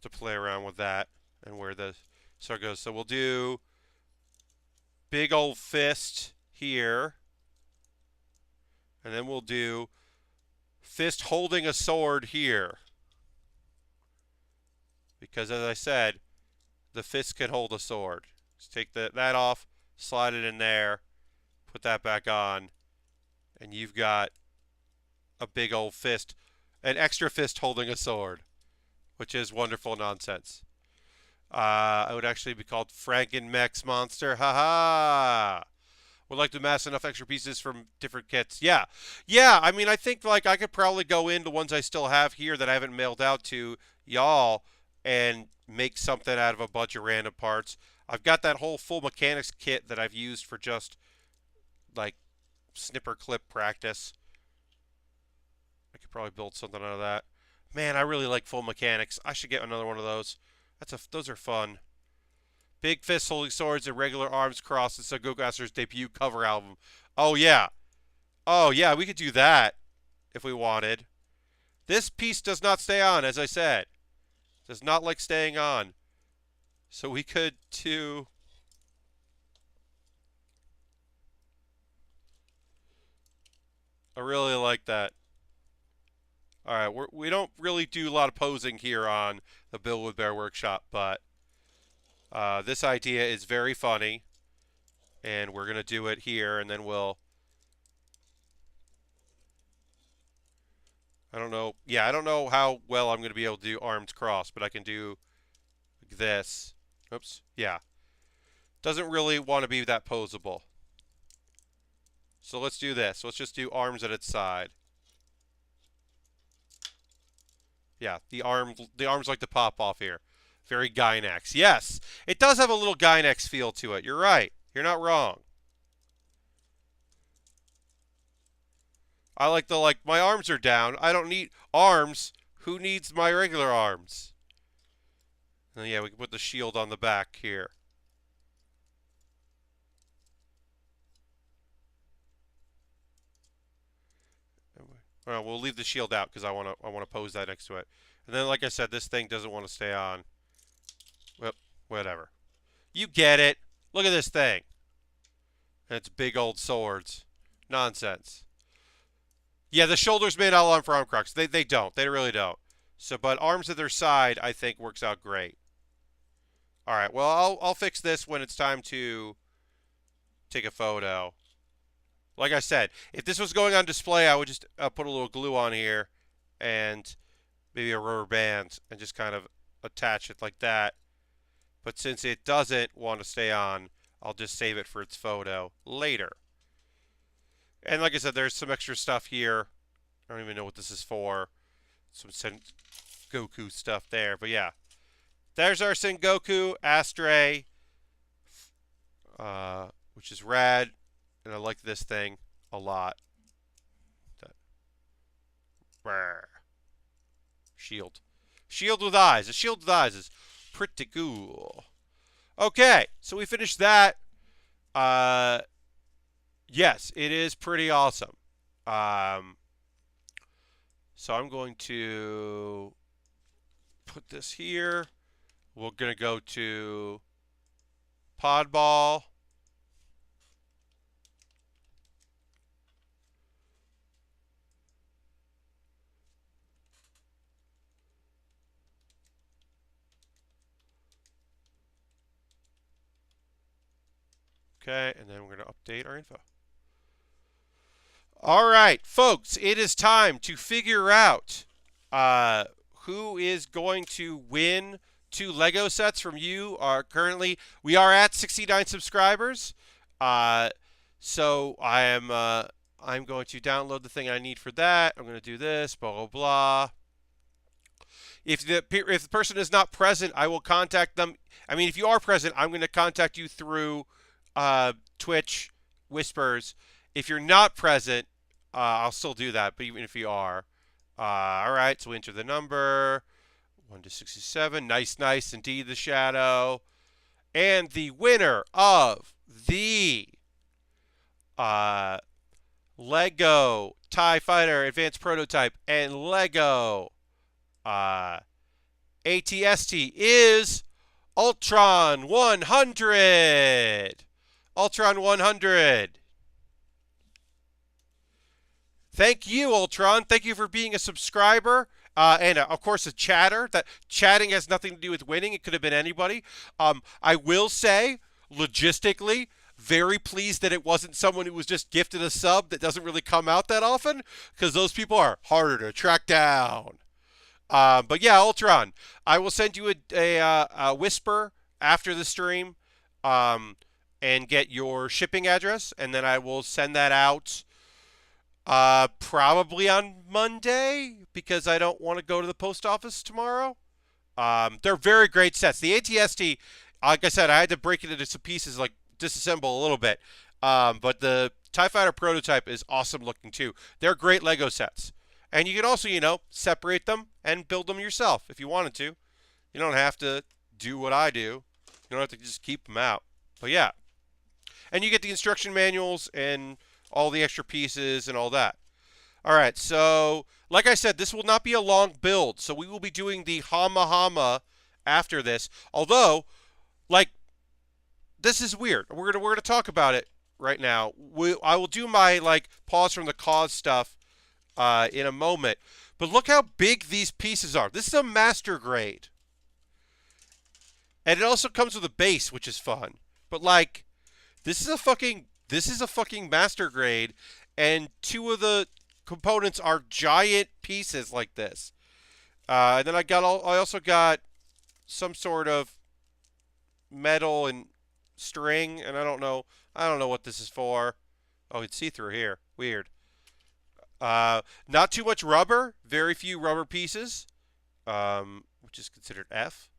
to play around with that and where the sword goes. So we'll do big old fist here. And then we'll do fist holding a sword here. Because as I said, the fist can hold a sword. Just take that off, slide it in there, put that back on, and you've got a big old fist, an extra fist holding a sword, which is wonderful nonsense. It would actually be called Frankenmex Monster. Haha! Would like to amass enough extra pieces from different kits. Yeah. I mean, I think like I could probably go into ones I still have here that I haven't mailed out to y'all and make something out of a bunch of random parts. I've got that whole full mechanics kit that I've used for just like snipper clip practice. I could probably build something out of that. Man, I really like full mechanics. I should get another one of those. Those are fun. Big Fist Holding Swords and Regular Arms Cross and Sengoku Astray's debut cover album. Oh, yeah. We could do that if we wanted. This piece does not stay on, as I said. Does not like staying on. So we could do... I really like that. Alright, we don't really do a lot of posing here on the Build with Baer Workshop, but this idea is very funny, and we're going to do it here, and then we'll... I don't know how well I'm going to be able to do arms cross, but I can do this. Oops, yeah. Doesn't really want to be that posable. So let's do this. Let's just do arms at its side. Yeah, the arms like to pop off here. Very Gynax. Yes, it does have a little Gynax feel to it. You're right. You're not wrong. I like my arms are down. I don't need arms. Who needs my regular arms? And yeah, we can put the shield on the back here. Well, we'll leave the shield out because I want to pose that next to it. And then, like I said, this thing doesn't want to stay on. Well, whatever. You get it. Look at this thing. And it's big old swords. Nonsense. Yeah, the shoulders made all on for arm crocks. They don't. They really don't. So, but arms at their side, I think, works out great. All right. Well, I'll fix this when it's time to take a photo. Like I said, if this was going on display, I would just put a little glue on here and maybe a rubber band and just kind of attach it like that. But since it doesn't want to stay on, I'll just save it for its photo later. And like I said, there's some extra stuff here. I don't even know what this is for. Some Sengoku stuff there. But yeah. There's our Sengoku Astray, which is rad. And I like this thing a lot. Shield. Shield with eyes. A shield with eyes is pretty cool. Okay, so we finished that. Yes, it is pretty awesome. So I'm going to put this here. We're going to go to Podball. Okay, and then we're going to update our info. All right, folks, it is time to figure out who is going to win 2 Lego sets from you. We are at 69 subscribers. So I'm going to download the thing I need for that. I'm going to do this, blah, blah, blah. If the person is not present, I will contact them. I mean, if you are present, I'm going to contact you through Twitch Whispers. If you're not present, I'll still do that, but even if you are. All right, so we enter the number. 1 to 67. Nice, indeed, the shadow. And the winner of the Lego TIE Fighter Advanced Prototype and Lego ATST is Ultron 100. Ultron 100. Thank you, Ultron. Thank you for being a subscriber. And of course, a chatter. That chatting has nothing to do with winning. It could have been anybody. I will say, logistically, very pleased that it wasn't someone who was just gifted a sub that doesn't really come out that often, because those people are harder to track down. But yeah, Ultron, I will send you a whisper after the stream, and get your shipping address, and then I will send that out. Probably on Monday, because I don't want to go to the post office tomorrow. They're very great sets. The ATST, like I said, I had to break it into some pieces, like disassemble a little bit. But the TIE Fighter prototype is awesome looking too. They're great Lego sets. And you can also, separate them and build them yourself if you wanted to. You don't have to do what I do. You don't have to just keep them out. But yeah. And you get the instruction manuals and all the extra pieces and all that. All right, so like I said, this will not be a long build. So we will be doing the Hama Hama after this. Although, this is weird. We're gonna talk about it right now. I will do my pause from the cause stuff in a moment. But look how big these pieces are. This is a master grade, and it also comes with a base, which is fun. But this is a fucking master grade, and 2 of the components are giant pieces like this. And then I also got some sort of metal and string, and I don't know what this is for. Oh, it's see-through here. Weird. Not too much rubber. Very few rubber pieces, which is considered F.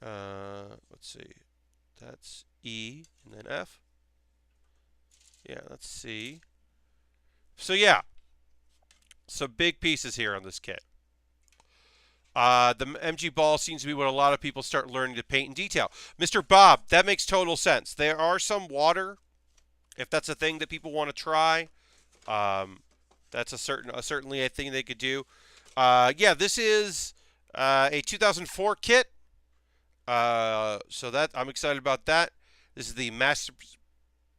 Let's see. That's E and then F. Yeah, let's see. So yeah, some big pieces here on this kit. The MG ball seems to be what a lot of people start learning to paint in detail. Mr. Bob, that makes total sense. There are some water, if that's a thing that people want to try. That's certainly a thing they could do. Yeah, this is a 2004 kit. So that I'm excited about that. This is the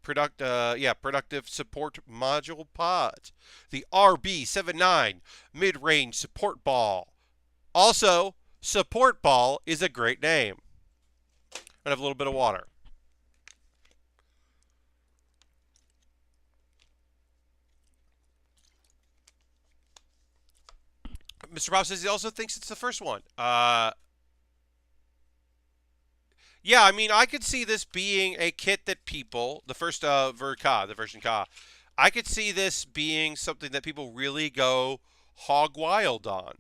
Productive Support Module Pod. The RB79 Mid-Range Support Ball. Also, Support Ball is a great name. I have a little bit of water. Mr. Bob says he also thinks it's the first one. Yeah, I mean, I could see this being a kit that people, the first version Ka, I could see this being something that people really go hog wild on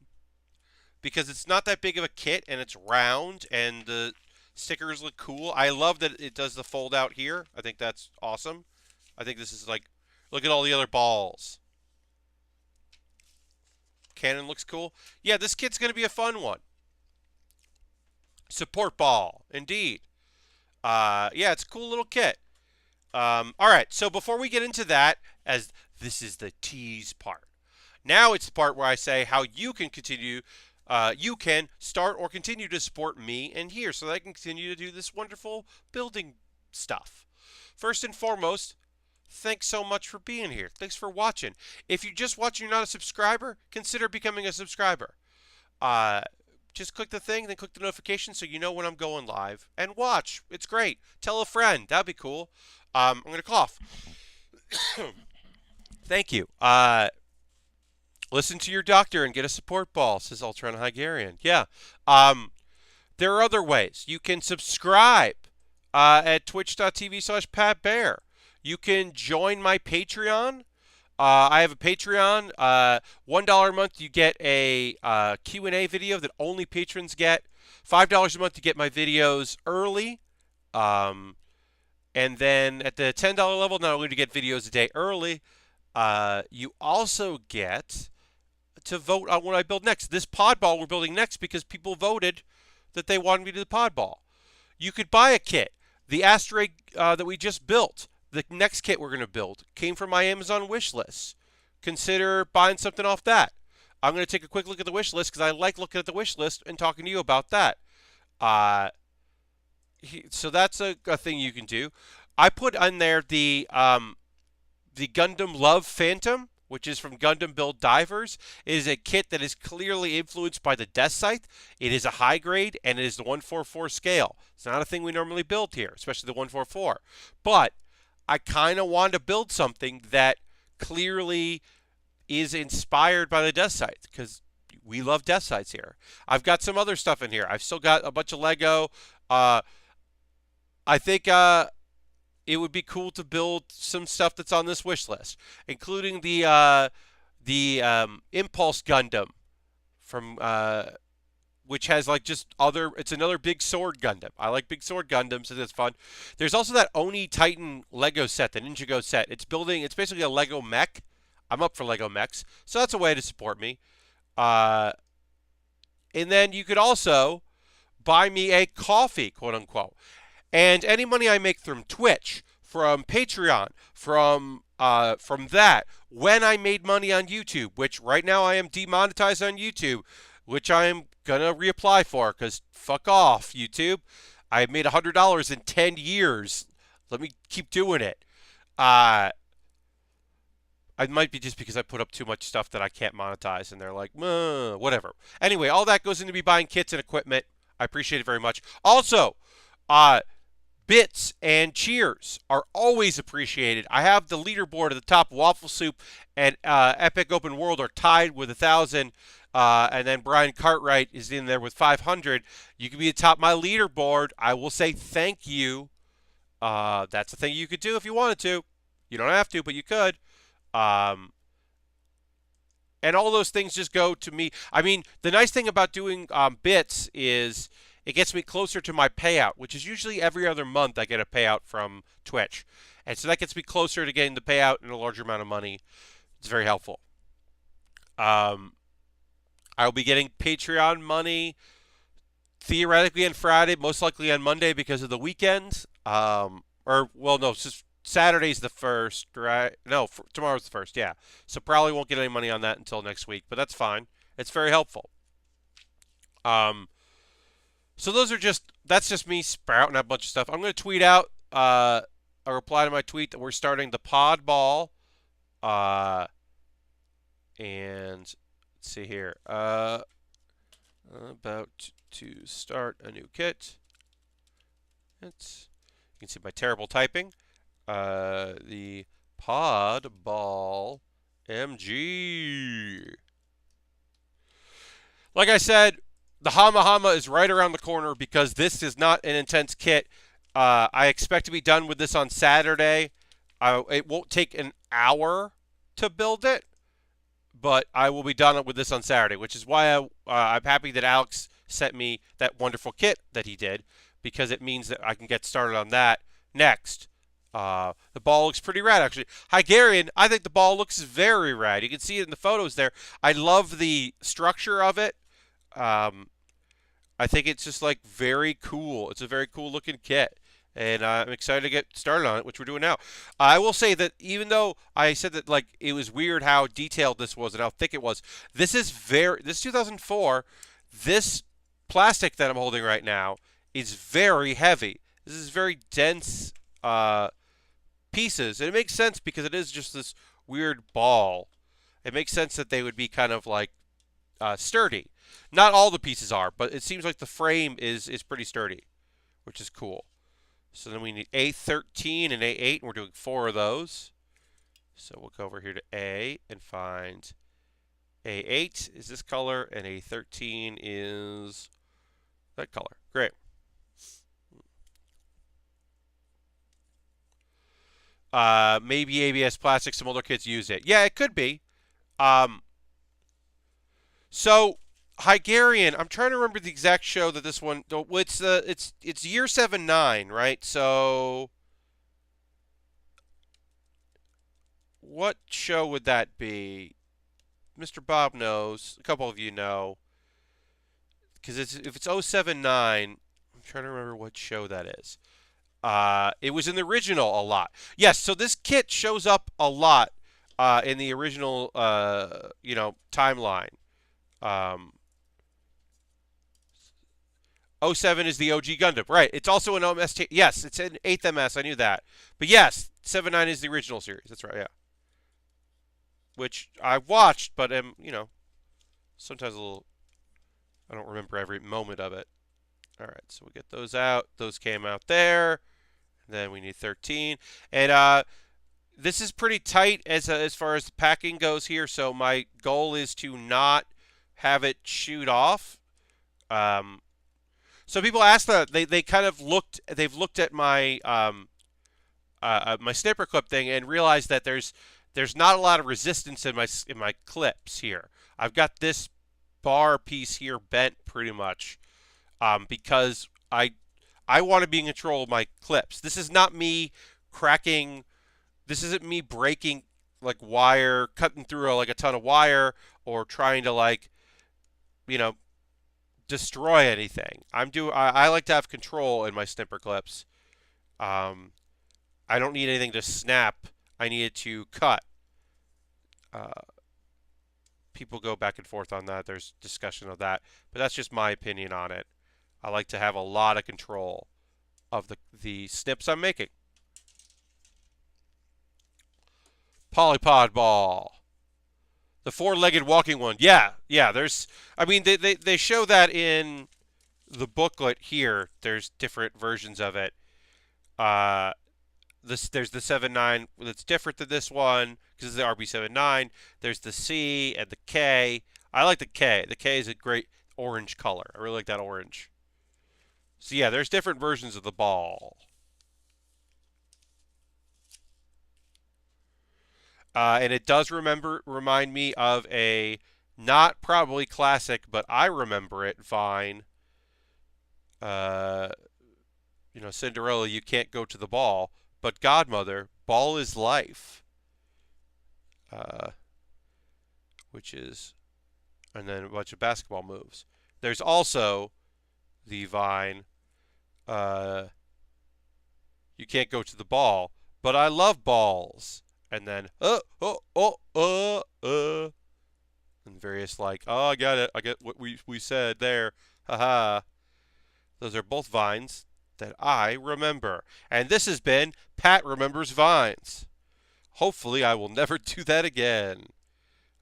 because it's not that big of a kit and it's round and the stickers look cool. I love that it does the fold out here. I think that's awesome. I think this is like, look at all the other balls. Cannon looks cool. Yeah, this kit's going to be a fun one. Support ball, indeed. Yeah, it's a cool little kit. All right, so before we get into that, as this is the tease part, now it's the part where I say how you can continue, you can start or continue to support me and here so that I can continue to do this wonderful building stuff. First and foremost, thanks so much for being here. Thanks for watching. If you're just watching, you're not a subscriber, consider becoming a subscriber. Just click the thing, then click the notification so you know when I'm going live. And watch. It's great. Tell a friend. That'd be cool. I'm going to cough. Thank you. Listen to your doctor and get a support ball, says Ultron Hungarian. Yeah. There are other ways. You can subscribe at twitch.tv/PatBear. You can join my Patreon. I have a Patreon. $1 a month, you get a Q&A video that only patrons get. $5 a month, you get my videos early. And then at the $10 level, not only do you get videos a day early, you also get to vote on what I build next. This pod ball we're building next because people voted that they wanted me to do the pod ball. You could buy a kit. The Astray that we just built, the next kit we're going to build, came from my Amazon wish list. Consider buying something off that. I'm going to take a quick look at the wish list because I like looking at the wish list and talking to you about that. So that's a thing you can do. I put on there the Gundam Love Phantom, which is from Gundam Build Divers. It is a kit that is clearly influenced by the Death Scythe. It is a high grade, and it is the 144 scale. It's not a thing we normally build here, especially the 144. But I kind of want to build something that clearly is inspired by the Death Scythe, because we love Death Scythes here. I've got some other stuff in here. I've still got a bunch of Lego. I think it would be cool to build some stuff that's on this wish list, including the Impulse Gundam from which has like just other. It's another big sword Gundam. I like big sword Gundams, so that's fun. There's also that Oni Titan Lego set, the Ninjago set. It's basically a Lego mech. I'm up for Lego mechs, so that's a way to support me. And then you could also buy me a coffee, quote unquote. And any money I make from Twitch, from Patreon, from that, when I made money on YouTube, which right now I am demonetized on YouTube, which I am going to reapply for, because fuck off, YouTube. I made $100 in 10 years. Let me keep doing it. It might be just because I put up too much stuff that I can't monetize, and they're like, whatever. Anyway, all that goes into me buying kits and equipment. I appreciate it very much. Also, bits and cheers are always appreciated. I have the leaderboard at the top. Waffle Soup and Epic Open World are tied with 1,000. And then Brian Cartwright is in there with 500. You can be atop my leaderboard. I will say thank you. That's a thing you could do if you wanted to. You don't have to, but you could. And all those things just go to me. I mean, the nice thing about doing bits is it gets me closer to my payout, which is usually every other month I get a payout from Twitch. And so that gets me closer to getting the payout and a larger amount of money. It's very helpful. I'll be getting Patreon money theoretically on Friday, most likely on Monday because of the weekend. It's just Saturday's the 1st, right? No, tomorrow's the 1st, yeah. So probably won't get any money on that until next week, but that's fine. It's very helpful. So that's just me sprouting out a bunch of stuff. I'm going to tweet out a reply to my tweet that we're starting the pod ball. And let's see here. About to start a new kit. You can see my terrible typing. The pod ball MG. Like I said, the Hama Hama is right around the corner because this is not an intense kit. I expect to be done with this on Saturday. It won't take an hour to build it, but I will be done with this on Saturday, which is why I'm happy that Alex sent me that wonderful kit that he did, because it means that I can get started on that next. The ball looks pretty rad, actually. Hygarian, I think the ball looks very rad. You can see it in the photos there. I love the structure of it. Um, I think it's just like very cool. It's a very cool looking kit. And I'm excited to get started on it, which we're doing now. I will say that even though I said that like it was weird how detailed this was and how thick it was, this 2004, this plastic that I'm holding right now is very heavy. This is very dense pieces, and it makes sense because it is just this weird ball. It makes sense that they would be kind of like sturdy. Not all the pieces are, but it seems like the frame is pretty sturdy, which is cool. So then we need A13 and A8, and we're doing 4 of those. So we'll go over here to A and find A8 is this color, and A13 is that color. Great. Maybe ABS plastic, some older kids use it. Yeah, it could be. So Hygarian, I'm trying to remember the exact show that this one. It's year 7-9, right? So what show would that be? Mr. Bob knows. A couple of you know, because if it's 079, I'm trying to remember what show that is. It was in the original a lot. Yes, so this kit shows up a lot in the original, timeline. Um, '07 is the OG Gundam, right? It's also an OMST. Yes, it's an 8th MS. I knew that. But yes, 7-9 is the original series. That's right. Yeah. Which I watched, but sometimes a little. I don't remember every moment of it. All right, so we get those out. Those came out there. Then we need 13, and this is pretty tight as far as the packing goes here. So my goal is to not have it shoot off. So people ask that they kind of they've looked at my my snipper clip thing and realized that there's not a lot of resistance in my clips here. I've got this bar piece here bent pretty much because I want to be in control of my clips. This is not me cracking. This isn't me breaking like wire, cutting through like a ton of wire, or trying to destroy anything. I like to have control in my snipper clips. I don't need anything to snap. I need it to cut. People go back and forth on that. There's discussion of that, but that's just my opinion on it. I like to have a lot of control of the snips I'm making. Polypod ball. The 4-legged walking one. Yeah. They show that in the booklet here. There's different versions of it. There's the 7-9 that's different than this one because it's the RB79. There's the C and the K. I like the K. The K is a great orange color. I really like that orange. So yeah, there's different versions of the ball. And it does remind me of a not probably classic, but I remember it, Vine. Cinderella, you can't go to the ball, but Godmother, ball is life. Which is, and then a bunch of basketball moves. There's also the Vine, you can't go to the ball, but I love balls. And then, and various I got it. I get what we said there. Haha. Those are both Vines that I remember. And this has been Pat Remembers Vines. Hopefully I will never do that again.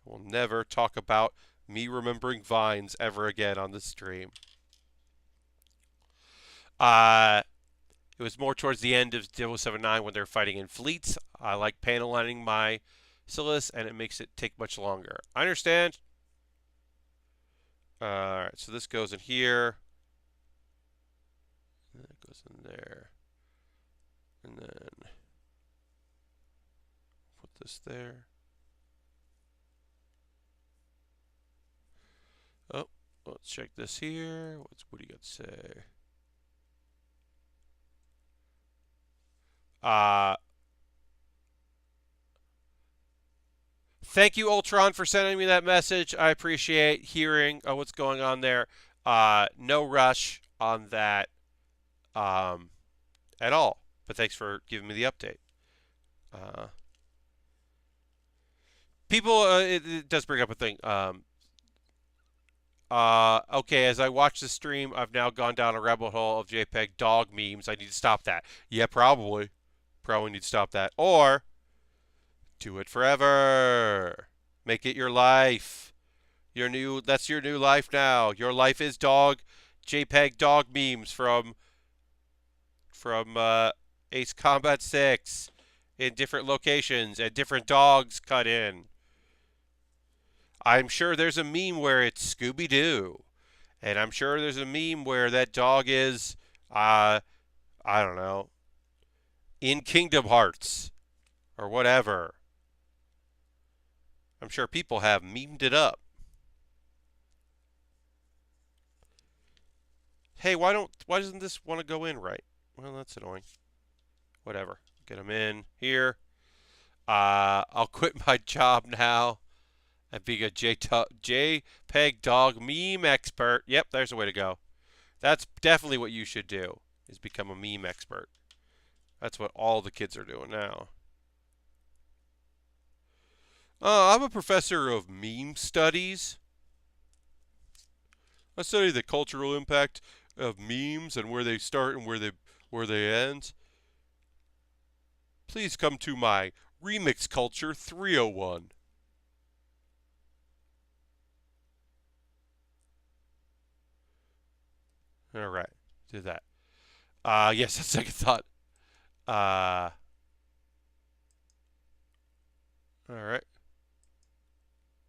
I will never talk about me remembering Vines ever again on this stream. It was more towards the end of 079 when they're fighting in fleets. I like panel lining my Silas, and it makes it take much longer. I understand. Alright, so this goes in here. And then it goes in there. And then this there. Oh, let's check this here. What do you got to say? Thank you, Ultron, for sending me that message. I appreciate hearing what's going on there. No rush on that at all, but thanks for giving me the update. People, it does bring up a thing. Okay, as I watch the stream, I've now gone down a rabbit hole of JPEG dog memes. I need to stop that. Yeah, probably. Probably need to stop that. Or do it forever. Make it your life. That's your new life now. Your life is JPEG dog memes from Ace Combat 6 in different locations and different dogs cut in. I'm sure there's a meme where it's Scooby-Doo. And I'm sure there's a meme where that dog is, I don't know, in Kingdom Hearts or whatever. I'm sure people have memed it up. Hey, why doesn't this want to go in right? Well, that's annoying. Whatever. Get them in here. I'll quit my job now and be a JPEG dog meme expert. Yep, there's a way to go. That's definitely what you should do, is become a meme expert. That's what all the kids are doing now. I'm a professor of meme studies. I study the cultural impact of memes and where they start and where they end. Please come to my Remix Culture 301. All right, did that. Yes, that's second thought. All right.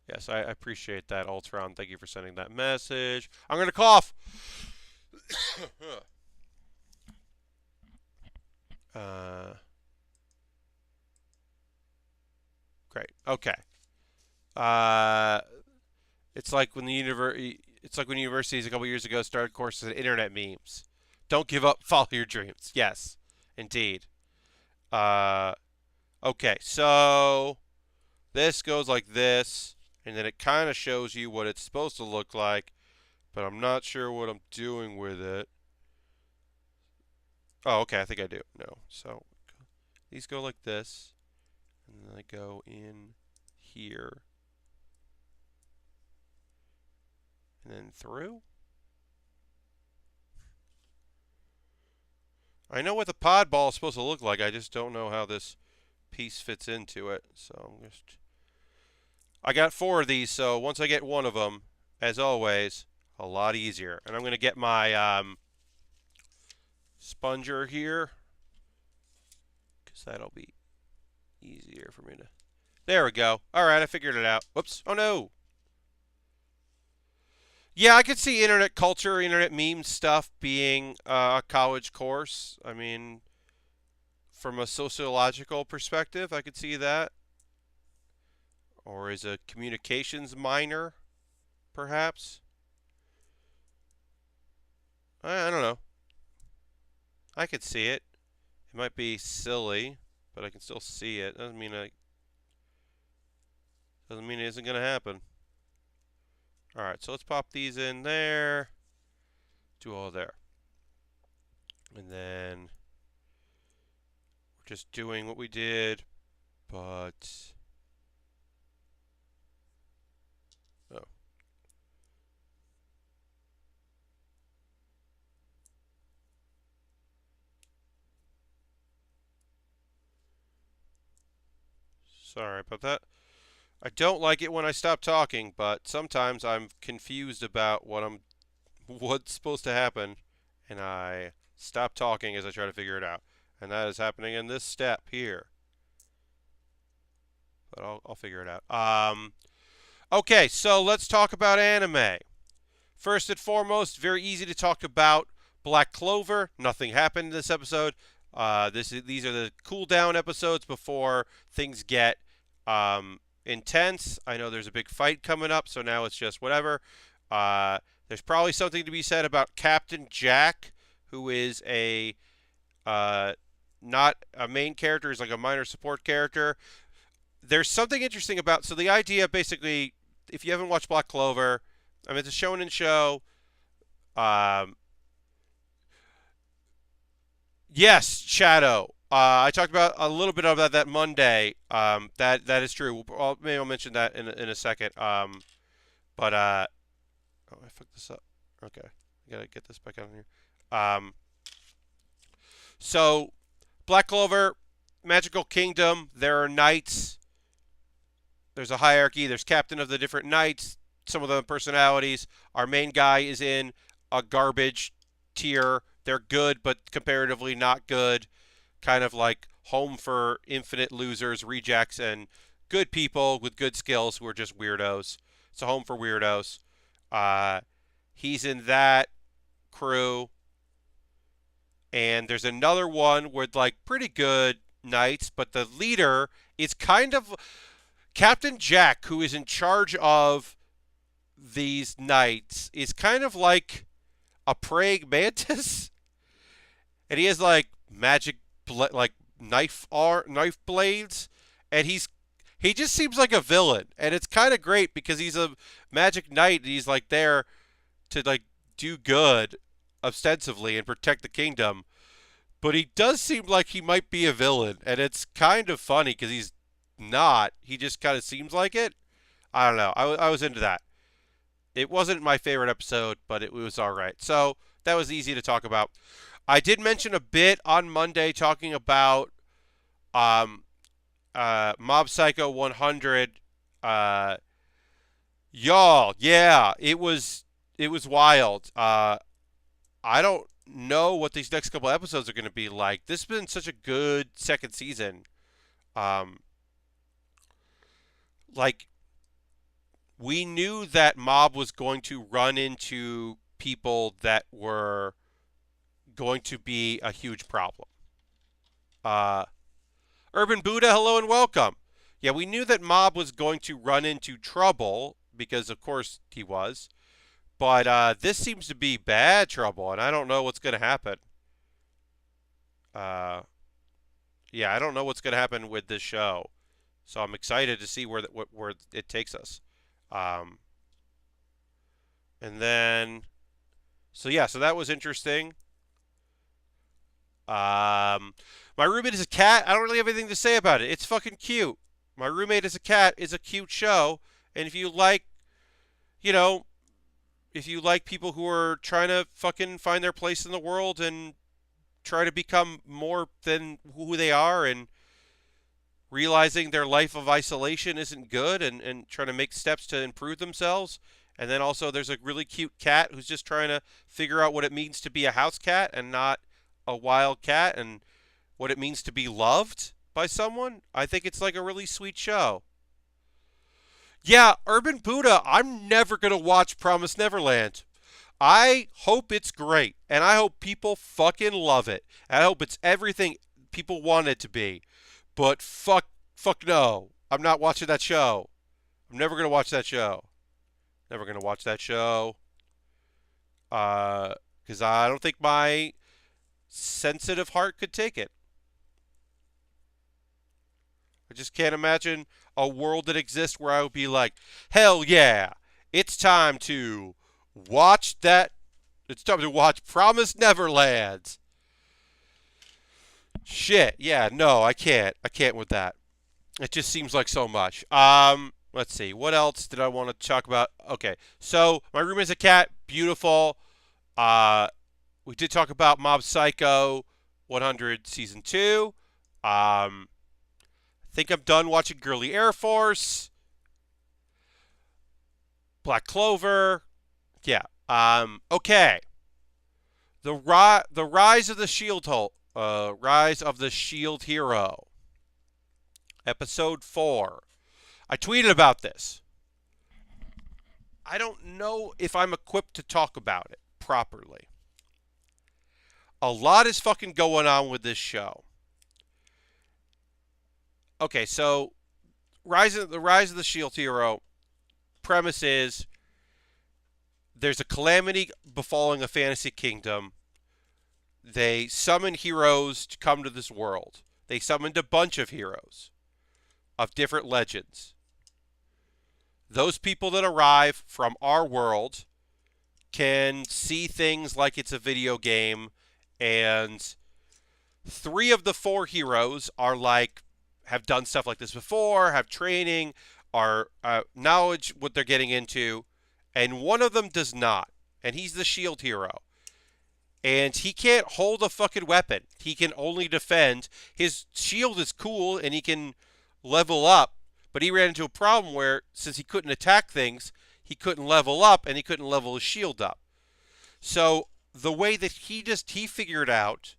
Yes, I appreciate that, Ultron. Thank you for sending that message. I'm going to cough. Great. Okay. It's like when universities a couple years ago started courses on internet memes. Don't give up, follow your dreams. Yes, indeed. Okay, so this goes like this, and then it kind of shows you what it's supposed to look like, but I'm not sure what I'm doing with it. Oh, okay, I think I do. No, so these go like this, and then they go in here, and then through. I know what the pod ball is supposed to look like. I just don't know how this piece fits into it. So I got 4 of these, so once I get one of them, as always, a lot easier. And I'm going to get my sponger here, because that'll be easier for me to... There we go. All right, I figured it out. Whoops. Oh, no. Yeah, I could see internet culture, internet meme stuff being a college course. I mean, from a sociological perspective, I could see that. Or as a communications minor, perhaps. I don't know. I could see it. It might be silly, but I can still see it. Doesn't mean it isn't going to happen. All right, so let's pop these in there. Do all there. And then we're just doing what we did, but... Oh. Sorry about that. I don't like it when I stop talking, but sometimes I'm confused about what's supposed to happen, and I stop talking as I try to figure it out. And that is happening in this step here. But I'll figure it out. Okay, so let's talk about anime. First and foremost, very easy to talk about Black Clover. Nothing happened in this episode. These are the cool down episodes before things get intense. I know there's a big fight coming up, so now it's just whatever. Uh, there's probably something to be said about Captain Jack, who is a not a main character, is like a minor support character. There's something interesting about, so the idea basically, if you haven't watched Black Clover, I mean, it's a shonen show. Um, yes, Shadow. I talked about a little bit about that Monday. That is true. Maybe I'll mention that in a second. But oh, I fucked this up. Okay, I gotta get this back out here. Um, so Black Clover, Magical Kingdom. There are knights. There's a hierarchy. There's captain of the different knights. Some of the personalities. Our main guy is in a garbage tier. They're good, but comparatively not good. Kind of like home for infinite losers, rejects, and good people with good skills who are just weirdos. It's a home for weirdos. He's in that crew. And there's another one with like pretty good knights, but the leader is kind of Captain Jack, who is in charge of these knights, is kind of like a praying mantis, and he has like magic like knife blades, and he just seems like a villain, and it's kind of great because he's a magic knight and he's like there to like do good ostensibly and protect the kingdom, but he does seem like he might be a villain, and it's kind of funny because he's not. He just kind of seems like it. I don't know. I was into that. It wasn't my favorite episode, but it was all right. So that was easy to talk about. I did mention a bit on Monday talking about Mob Psycho 100. Y'all, yeah, it was wild. I don't know what these next couple episodes are going to be like. This has been such a good second season. Like, we knew that Mob was going to run into people that were going to be a huge problem. Urban Buddha, hello and welcome. Yeah, we knew that Mob was going to run into trouble because, of course, he was. But this seems to be bad trouble, and I don't know what's going to happen. Yeah, I don't know what's going to happen with this show, so I'm excited to see where it takes us. And then, so yeah, so that was interesting. My roommate is a cat. I don't really have anything to say about it. It's fucking cute. My roommate is a cat is a cute show, and if you like, you know, if you like people who are trying to fucking find their place in the world and try to become more than who they are and realizing their life of isolation isn't good and trying to make steps to improve themselves. And then also there's a really cute cat who's just trying to figure out what it means to be a house cat and not a wild cat and what it means to be loved by someone. I think it's like a really sweet show. Yeah, Urban Buddha, I'm never going to watch Promised Neverland. I hope it's great, and I hope people fucking love it. And I hope it's everything people want it to be. But fuck no. I'm not watching that show. I'm never going to watch that show. Never going to watch that show. Because I don't think my sensitive heart could take it. I just can't imagine a world that exists where I would be like, hell yeah, it's time to watch that. It's time to watch Promised Neverland. Shit, yeah, no, I can't. I can't with that. It just seems like so much. Let's see. What else did I want to talk about? Okay, so my room is a cat. Beautiful. We did talk about Mob Psycho 100 Season 2. I think I'm done watching Girly Air Force. Black Clover. Yeah. Okay. The Rise of the Rise of the Shield Hero. Episode 4. I tweeted about this. I don't know if I'm equipped to talk about it properly. A lot is fucking going on with this show. Okay, so the Rise of the Shield Hero premise is there's a calamity befalling a fantasy kingdom. They summon heroes to come to this world. They summoned a bunch of heroes of different legends. Those people that arrive from our world can see things like it's a video game, and 3 of the 4 heroes are like, have done stuff like this before, have training, are knowledge what they're getting into, and one of them does not, and he's the shield hero. And he can't hold a fucking weapon. He can only defend. His shield is cool, and he can level up, but he ran into a problem where, since he couldn't attack things, he couldn't level up, and he couldn't level his shield up. So the way that he figured out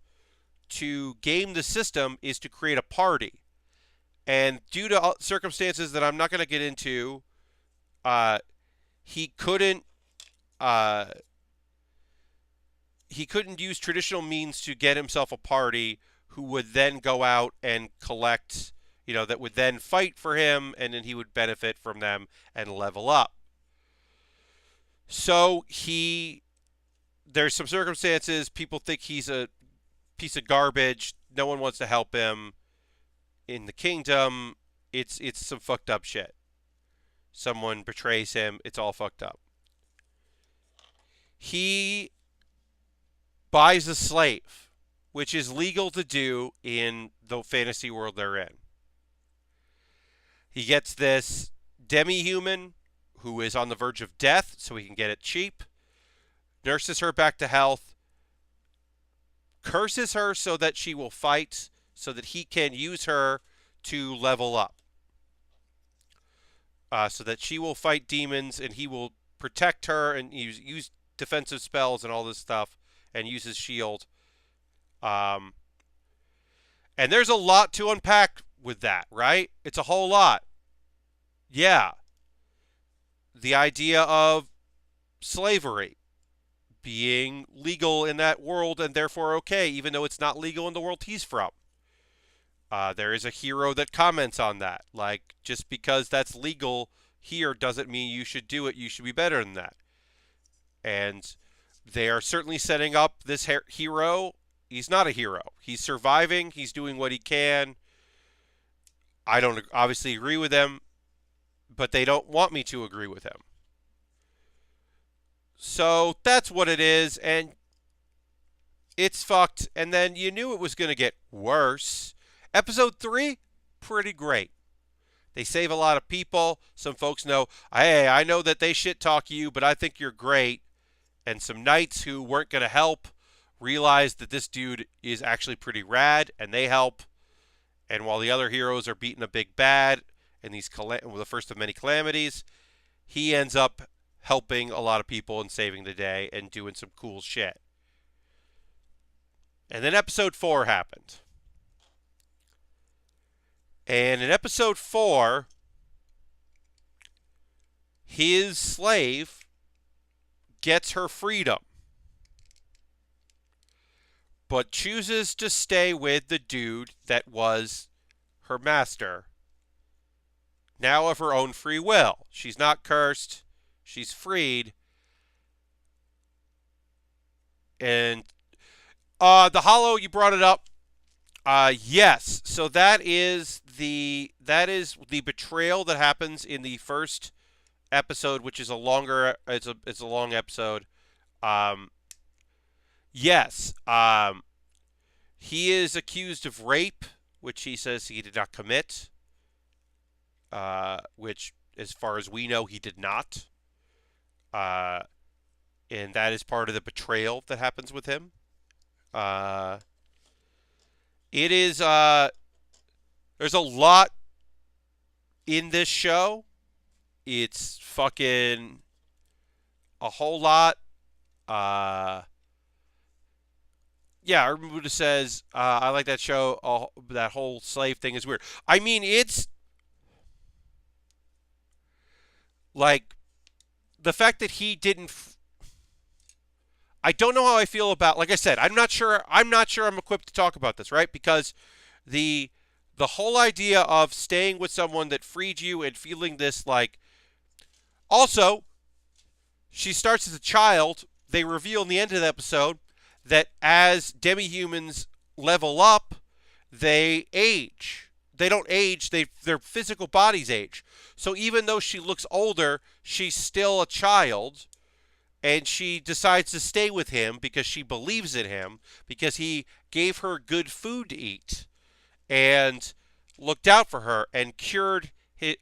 to game the system is to create a party. And due to circumstances that I'm not going to get into, he couldn't use traditional means to get himself a party who would then go out and collect, that would then fight for him, and then he would benefit from them and level up. So there's some circumstances, people think he's a piece of garbage, no one wants to help him. In the kingdom, it's some fucked up shit. Someone betrays him, it's all fucked up. He buys a slave, which is legal to do in the fantasy world they're in. He gets this demi-human who is on the verge of death, so he can get it cheap, nurses her back to health, curses her so that she will fight, so that he can use her to level up. So that she will fight demons, and he will protect her and use defensive spells and all this stuff, and use his shield. And there's a lot to unpack with that, right? It's a whole lot. Yeah. The idea of slavery being legal in that world and therefore okay, even though it's not legal in the world he's from. There is a hero that comments on that. Like, just because that's legal here doesn't mean you should do it. You should be better than that. And they are certainly setting up this hero. He's not a hero. He's surviving. He's doing what he can. I don't obviously agree with them, but they don't want me to agree with him. So that's what it is, and it's fucked. And then you knew it was going to get worse. Episode 3, pretty great. They save a lot of people. Some folks know, hey, I know that they shit talk you, but I think you're great. And some knights who weren't going to help realize that this dude is actually pretty rad, and they help. And while the other heroes are beating a big bad in the first of many calamities, he ends up helping a lot of people and saving the day and doing some cool shit. And then episode 4 happened. And in episode 4, his slave gets her freedom, but chooses to stay with the dude that was her master, now of her own free will. She's not cursed. She's freed. And the Hollow, you brought it up. Yes. So that is the betrayal that happens in the first episode, which is a longer. It's a long episode. Yes. He is accused of rape, which he says he did not commit. Which, as far as we know, he did not. And that is part of the betrayal that happens with him. It is, there's a lot in this show. It's fucking a whole lot. Yeah, Urban Buddha says, I like that show. That whole slave thing is weird. I mean, it's like the fact that he didn't. I don't know how I feel about. Like I said, I'm not sure I'm equipped to talk about this, right? Because the The whole idea of staying with someone that freed you and feeling this like. Also, she starts as a child. They reveal in the end of the episode that as demi-humans level up, they age. They don't age, their physical bodies age. So even though she looks older, she's still a child, and she decides to stay with him because she believes in him, because he gave her good food to eat and looked out for her and cured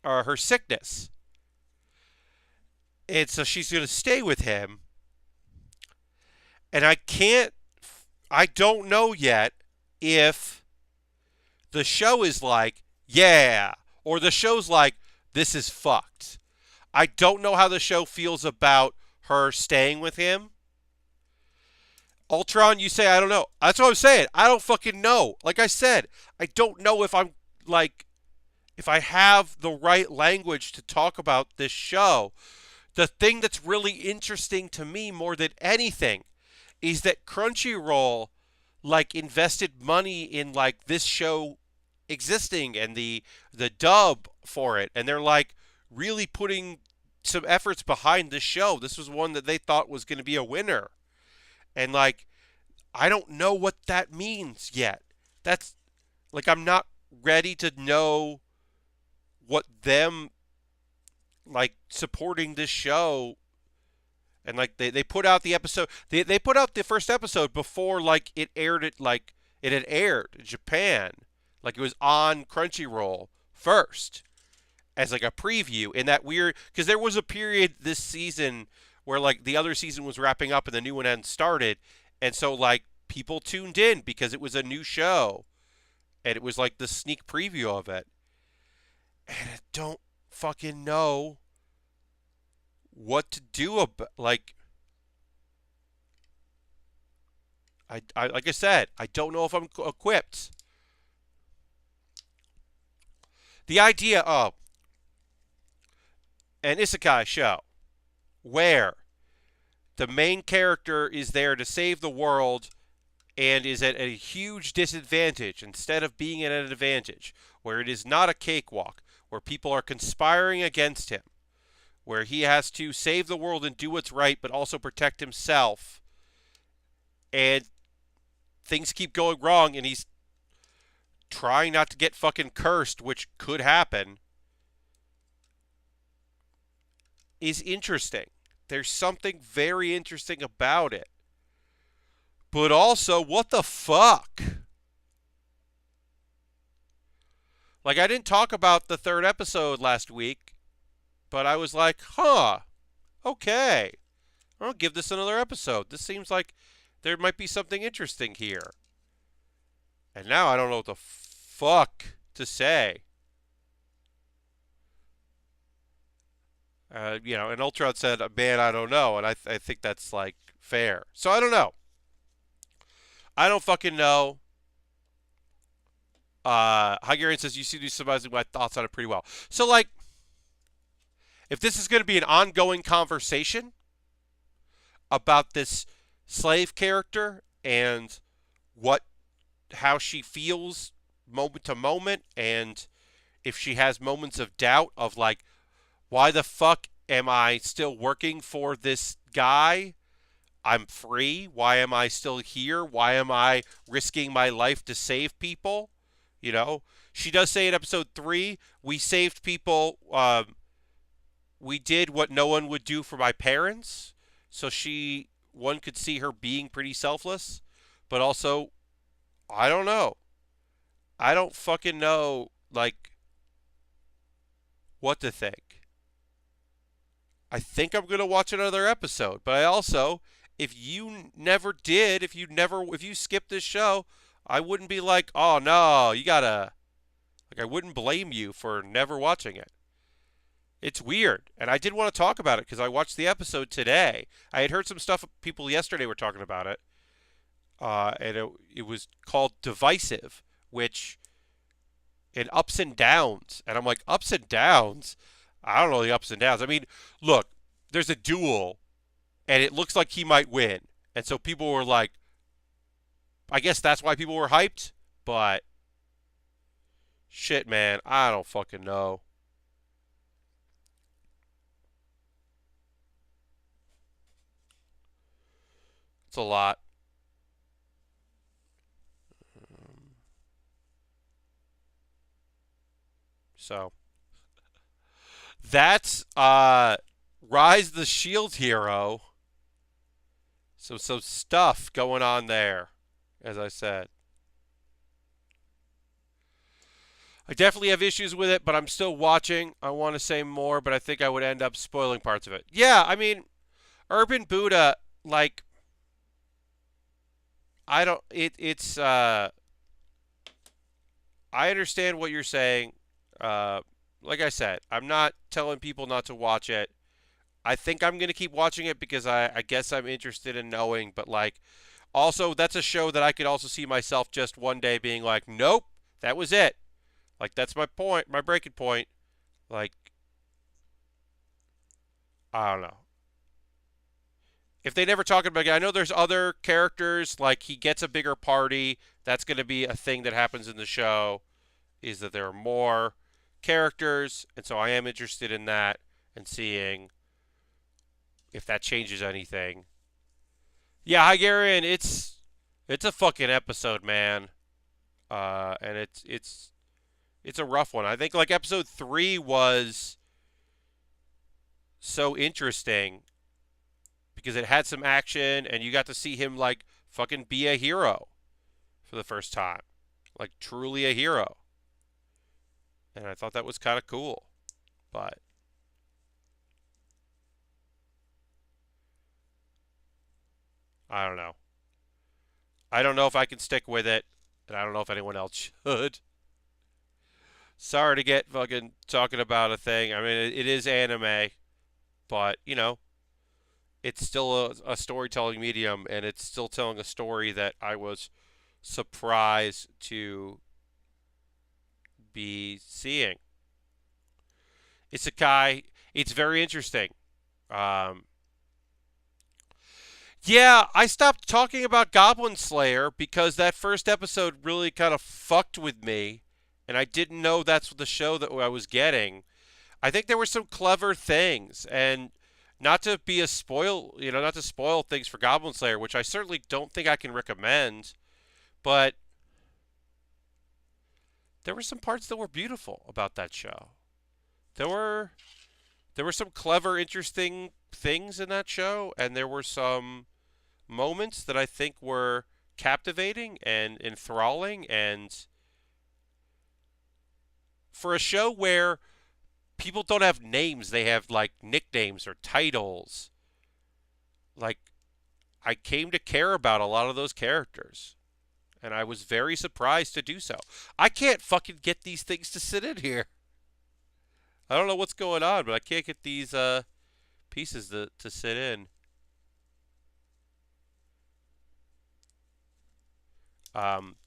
her sickness. And so she's going to stay with him. And I don't know yet if the show is like, yeah, or the show's like, this is fucked. I don't know how the show feels about her staying with him. Ultron, you say, I don't know. That's what I'm saying. I don't fucking know. Like I said, I don't know if I'm like, if I have the right language to talk about this show. The thing that's really interesting to me more than anything is that Crunchyroll like invested money in like this show existing and the dub for it, and they're like really putting some efforts behind this show. This was one that they thought was going to be a winner. And like I don't know what that means yet. That's like I'm not ready to know what them like supporting this show. And like they put out the episode, they put out the first episode before like it aired, it like it had aired in Japan, like it was on Crunchyroll first as like a preview in that weird, because there was a period this season where like the other season was wrapping up and the new one hadn't started, and so like people tuned in because it was a new show and it was like the sneak preview of it. And I don't fucking know what to do about, like I like I said, I don't know if I'm equipped. The idea of an isekai show where the main character is there to save the world and is at a huge disadvantage instead of being at an advantage, where it is not a cakewalk, where people are conspiring against him, where he has to save the world and do what's right, but also protect himself. And things keep going wrong, and he's trying not to get fucking cursed, which could happen, is interesting. There's something very interesting about it. But also, what the fuck? Like, I didn't talk about the third episode last week, but I was like, huh, okay, I'll give this another episode. This seems like there might be something interesting here. And now I don't know what the fuck to say. And Ultron said, man, I don't know. And I think that's, like, fair. So I don't know. I don't fucking know. Hungarian says, you seem to be summarizing my thoughts on it pretty well. So, like, if this is going to be an ongoing conversation about this slave character and how she feels moment to moment, and if she has moments of doubt of like, why the fuck am I still working for this guy? I'm free. Why am I still here? Why am I risking my life to save people? You know, she does say in episode 3, we saved people. We did what no one would do for my parents. So one could see her being pretty selfless, but also, I don't know. I don't fucking know, like, what to think. I think I'm going to watch another episode, but I also, if you skipped this show, I wouldn't be like, oh no, you gotta, like, I wouldn't blame you for never watching it. It's weird, and I did want to talk about it because I watched the episode today. I had heard some stuff, people yesterday were talking about it, and it was called Divisive, which, in ups and downs, and I'm like, ups and downs? I don't know the ups and downs. I mean, look, there's a duel, and it looks like he might win, and so people were like, I guess that's why people were hyped, but Shit, man. I don't fucking know. It's a lot. So that's Rise the Shield Hero. So some stuff going on there, as I said. I definitely have issues with it, but I'm still watching. I want to say more, but I think I would end up spoiling parts of it. Yeah, I mean, Urban Buddha, like, I don't. It's. I understand what you're saying. Uh, like I said, I'm not telling people not to watch it. I think I'm gonna keep watching it because I guess I'm interested in knowing. But like, also that's a show that I could also see myself just one day being like, nope, that was it. Like that's my point, my breaking point. Like, I don't know. If they never talk about it, I know there's other characters. Like he gets a bigger party. That's going to be a thing that happens in the show. Is that there are more characters, and so I am interested in that and seeing if that changes anything. Yeah, Hygarian, it's a fucking episode, man. And it's a rough one. I think like episode 3 was so interesting because it had some action and you got to see him like fucking be a hero for the first time. Like truly a hero. And I thought that was kind of cool. But I don't know. I don't know if I can stick with it, and I don't know if anyone else should. Sorry to get fucking talking about a thing. I mean, it is anime, but, you know, it's still a storytelling medium, and it's still telling a story that I was surprised to be seeing. Isekai, it's very interesting. Um, yeah, I stopped talking about Goblin Slayer because that first episode really kind of fucked with me, and I didn't know that's the show that I was getting. I think there were some clever things, and not to be a spoil, not to spoil things for Goblin Slayer, which I certainly don't think I can recommend, but there were some parts that were beautiful about that show. There were there were some clever, interesting things in that show, and there were some moments that I think were captivating and enthralling, and for a show where people don't have names, they have like nicknames or titles. Like I came to care about a lot of those characters, and I was very surprised to do so. I can't fucking get these things to sit in here. I don't know what's going on, but I can't get these pieces to sit in.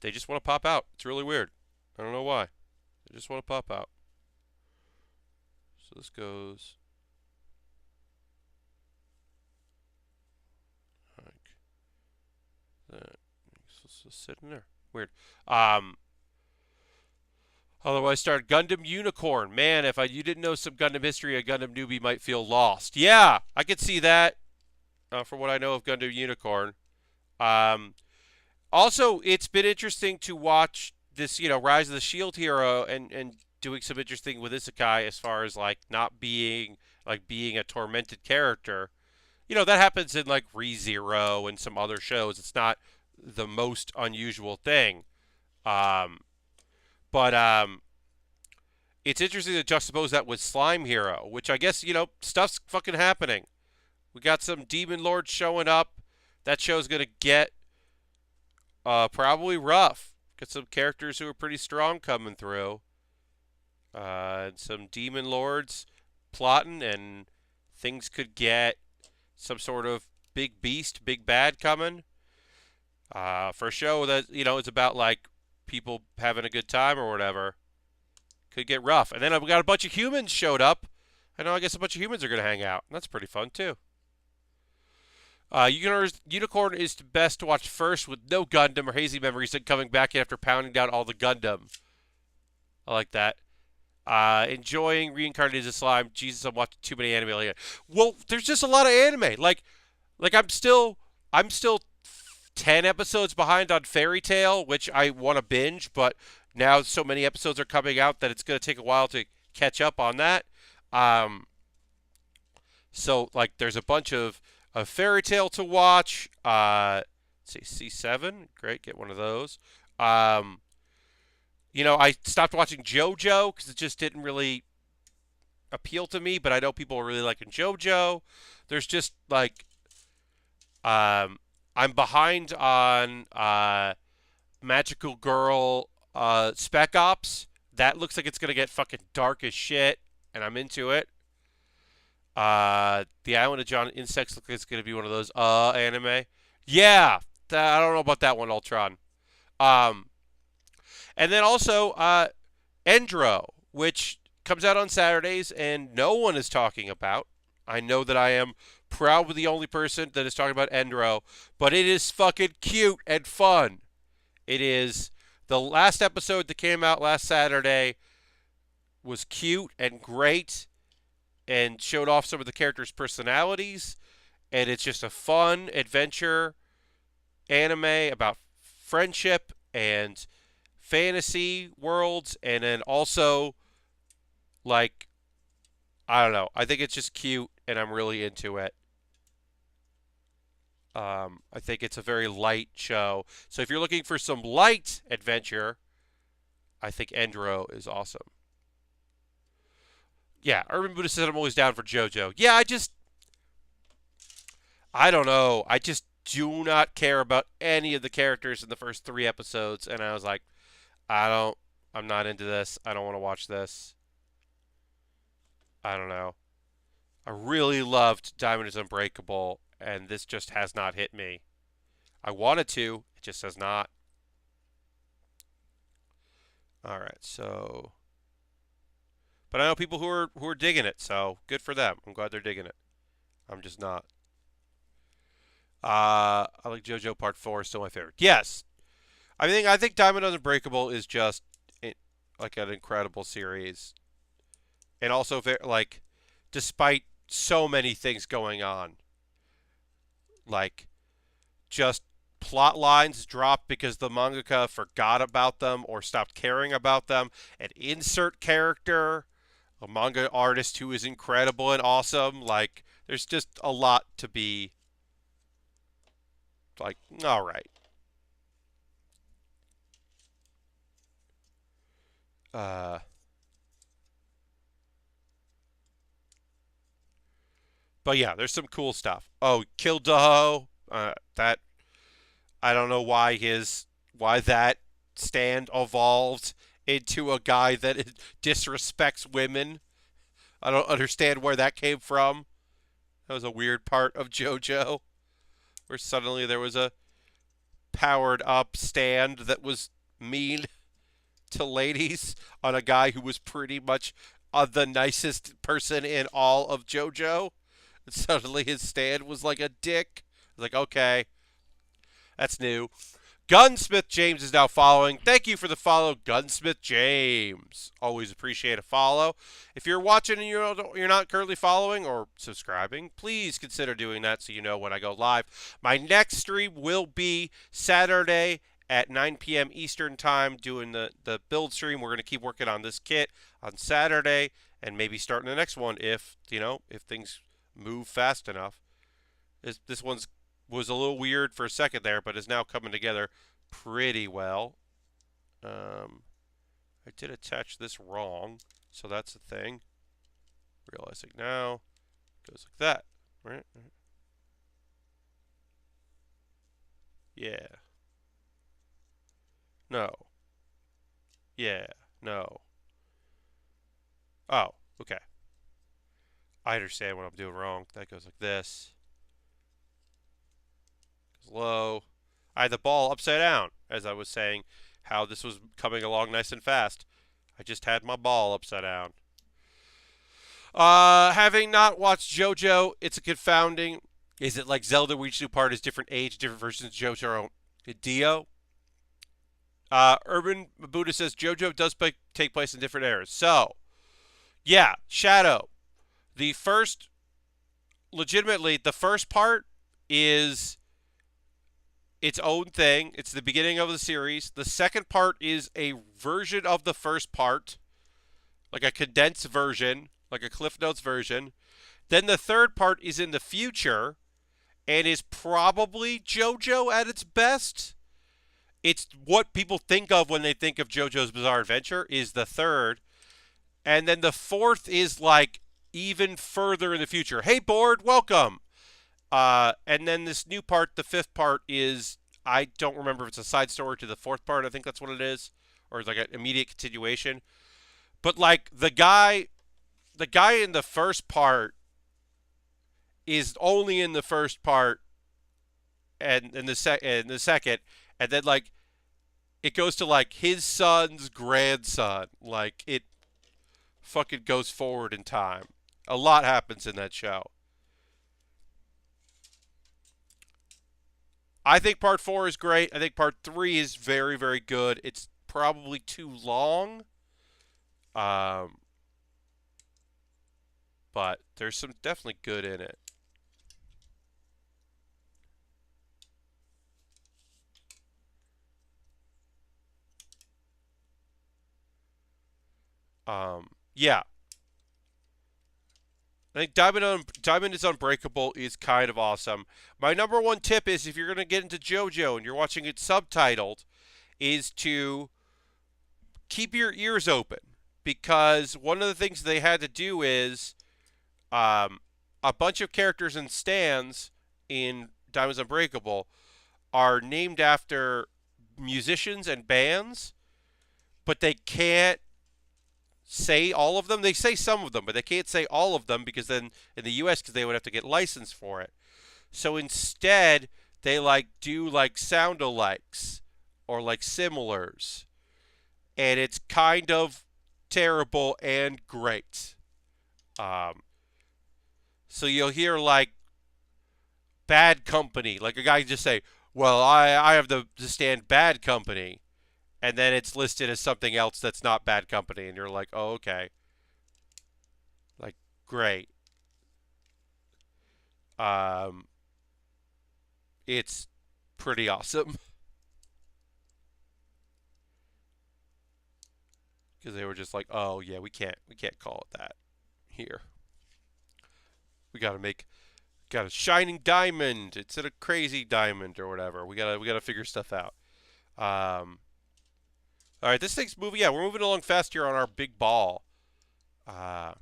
They just want to pop out. It's really weird. I don't know why. They just want to pop out. So this goes like that. It's just sitting there. Weird. Um, Otherwise, start Gundam Unicorn. Man, if you didn't know some Gundam history, a Gundam newbie might feel lost. Yeah, I could see that. From what I know of Gundam Unicorn. Um, Also, it's been interesting to watch this, Rise of the Shield Hero and doing some interesting with Isekai as far as like not being a tormented character. That happens in like ReZero and some other shows. It's not the most unusual thing. Um, but it's interesting to juxtapose that with Slime Hero, which I guess, stuff's fucking happening. We got some Demon Lords showing up. That show's going to get probably rough. Got some characters who are pretty strong coming through. And some Demon Lords plotting, and things could get some sort of big beast, big bad coming. For a show that, it's about like people having a good time or whatever, could get rough. And then we got a bunch of humans showed up. I guess a bunch of humans are going to hang out. And that's pretty fun, too. Unicorn is best to watch first with no Gundam or hazy memories and coming back after pounding down all the Gundam. I like that. Enjoying Reincarnated as a Slime. Jesus, I'm watching too many anime lately. Well, there's just a lot of anime. Like I'm still 10 episodes behind on Fairy Tail, which I want to binge, but now so many episodes are coming out that it's going to take a while to catch up on that. Um, so like there's a bunch of Fairy Tail to watch. Let's see, C7, great, get one of those. Um, I stopped watching JoJo because it just didn't really appeal to me, but I know people are really liking JoJo. There's just like I'm behind on Magical Girl Spec Ops. That looks like it's gonna get fucking dark as shit, and I'm into it. The Island of John Insects looks like it's gonna be one of those anime. Yeah, I don't know about that one, Ultron. Um, and then also Endro, which comes out on Saturdays and no one is talking about. I know that I am probably the only person that is talking about Endro, but it is fucking cute and fun. It is the last episode that came out last Saturday was cute and great and showed off some of the characters' personalities, and it's just a fun adventure anime about friendship and fantasy worlds, and then also like I don't know. I think it's just cute, and I'm really into it. I think it's a very light show. So if you're looking for some light adventure, I think Endro is awesome. Yeah, Urban Buddha said I'm always down for JoJo. Yeah, I don't know. I just do not care about any of the characters in the first 3 episodes, and I was like, I'm not into this. I don't want to watch this. I don't know. I really loved Diamond is Unbreakable, and this just has not hit me. I wanted to, it just has not. All right, so, but I know people who are digging it, so good for them. I'm glad they're digging it. I'm just not. I like JoJo Part 4 is still my favorite. Yes, I think Diamond Unbreakable is just like an incredible series, and also like despite so many things going on, like just plot lines dropped because the mangaka forgot about them or stopped caring about them. An insert character, a manga artist who is incredible and awesome. Like there's just a lot to be like, all right. Uh, but yeah, there's some cool stuff. Oh, Kill Doho. That I don't know why that stand evolved into a guy that disrespects women. I don't understand where that came from. That was a weird part of JoJo, where suddenly there was a powered up stand that was mean to ladies on a guy who was pretty much the nicest person in all of JoJo. And suddenly his stand was like a dick. I was like, okay, that's new. Gunsmith James is now following. Thank you for the follow, Gunsmith James. Always appreciate a follow. If you're watching and you're not currently following or subscribing, please consider doing that so you know when I go live. My next stream will be Saturday at 9 p.m. Eastern Time doing the build stream. We're going to keep working on this kit on Saturday and maybe starting the next one if things move fast enough. This one's was a little weird for a second there, but is now coming together pretty well. I did attach this wrong, so that's the thing. Realizing now, goes like that, right? Yeah. No. Yeah. No. Oh, okay. I understand what I'm doing wrong. That goes like this. Low. I had the ball upside down, as I was saying, how this was coming along nice and fast. I just had my ball upside down. Having not watched JoJo, it's a confounding. Is it like Zelda, where each new part is different age, different versions of JoJo? Dio? Urban Buddha says JoJo does take place in different eras. So, yeah, Shadow. The first, legitimately, the first part is its own thing. It's the beginning of the series. The second part is a version of the first part, like a condensed version, like a Cliff Notes version. Then the third part is in the future and is probably JoJo at its best. It's what people think of when they think of JoJo's Bizarre Adventure is the third. And then the fourth is like even further in the future. Hey, board, welcome. And then this new part, the fifth part, is I don't remember if it's a side story to the fourth part. I think that's what it is, or it's like an immediate continuation. But like the guy in the first part is only in the first part, and in the second, and then like it goes to like his son's grandson. Like it fucking goes forward in time. A lot happens in that show. I think part four is great. I think part three is very, very good. It's probably too long. Um, but there's some definitely good in it. Yeah. I think Diamond is Unbreakable is kind of awesome. My number one tip is if you're going to get into JoJo and you're watching it subtitled, is to keep your ears open because one of the things they had to do is a bunch of characters and stands in Diamond's Unbreakable are named after musicians and bands, but they can't say all of them. They say some of them, but they can't say all of them because then in the US because they would have to get licensed for it. So instead, they like do like sound alikes or like similars. And it's kind of terrible and great. Um, so you'll hear like Bad Company, like a guy just say, "Well, I have the stand Bad Company," and then it's listed as something else that's not Bad Company, and you're like, "Oh, okay." Like, great. Um, it's pretty awesome because they were just like, "Oh yeah, we can't call it that here. We got a shining diamond instead of crazy diamond or whatever. We gotta figure stuff out." Um, all right, this thing's moving. Yeah, we're moving along fast here on our big ball. Uh,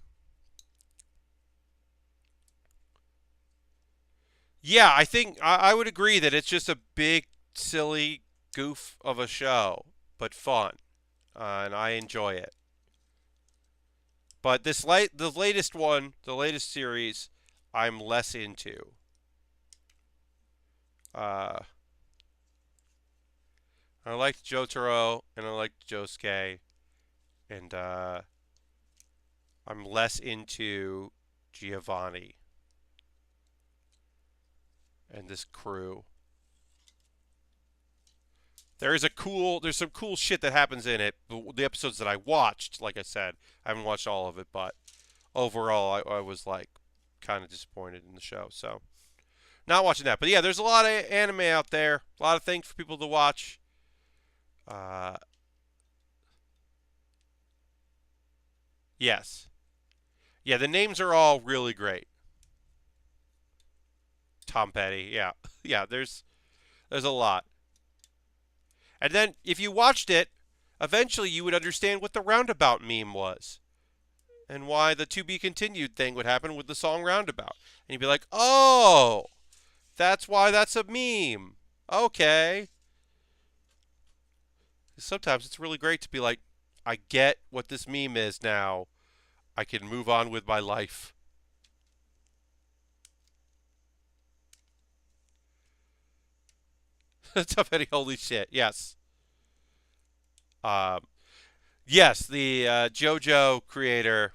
yeah, I think I would agree that it's just a big, silly goof of a show, but fun, and I enjoy it. But the latest one, the latest series, I'm less into. Uh, I liked Jotaro and I liked Josuke, and I'm less into Giovanni and this crew. There's some cool shit that happens in it. The episodes that I watched, like I said, I haven't watched all of it, but overall, I was like kind of disappointed in the show. So not watching that, but yeah, there's a lot of anime out there, a lot of things for people to watch. Uh, yes, yeah, the names are all really great. Tom Petty, yeah, yeah. There's a lot, and then if you watched it, eventually you would understand what the roundabout meme was and why the to be continued thing would happen with the song Roundabout. And you'd be like, oh, that's why that's a meme. Okay. Sometimes it's really great to be like, I get what this meme is now. I can move on with my life. Tough Eddie, holy shit. Yes. Um, yes, the JoJo creator.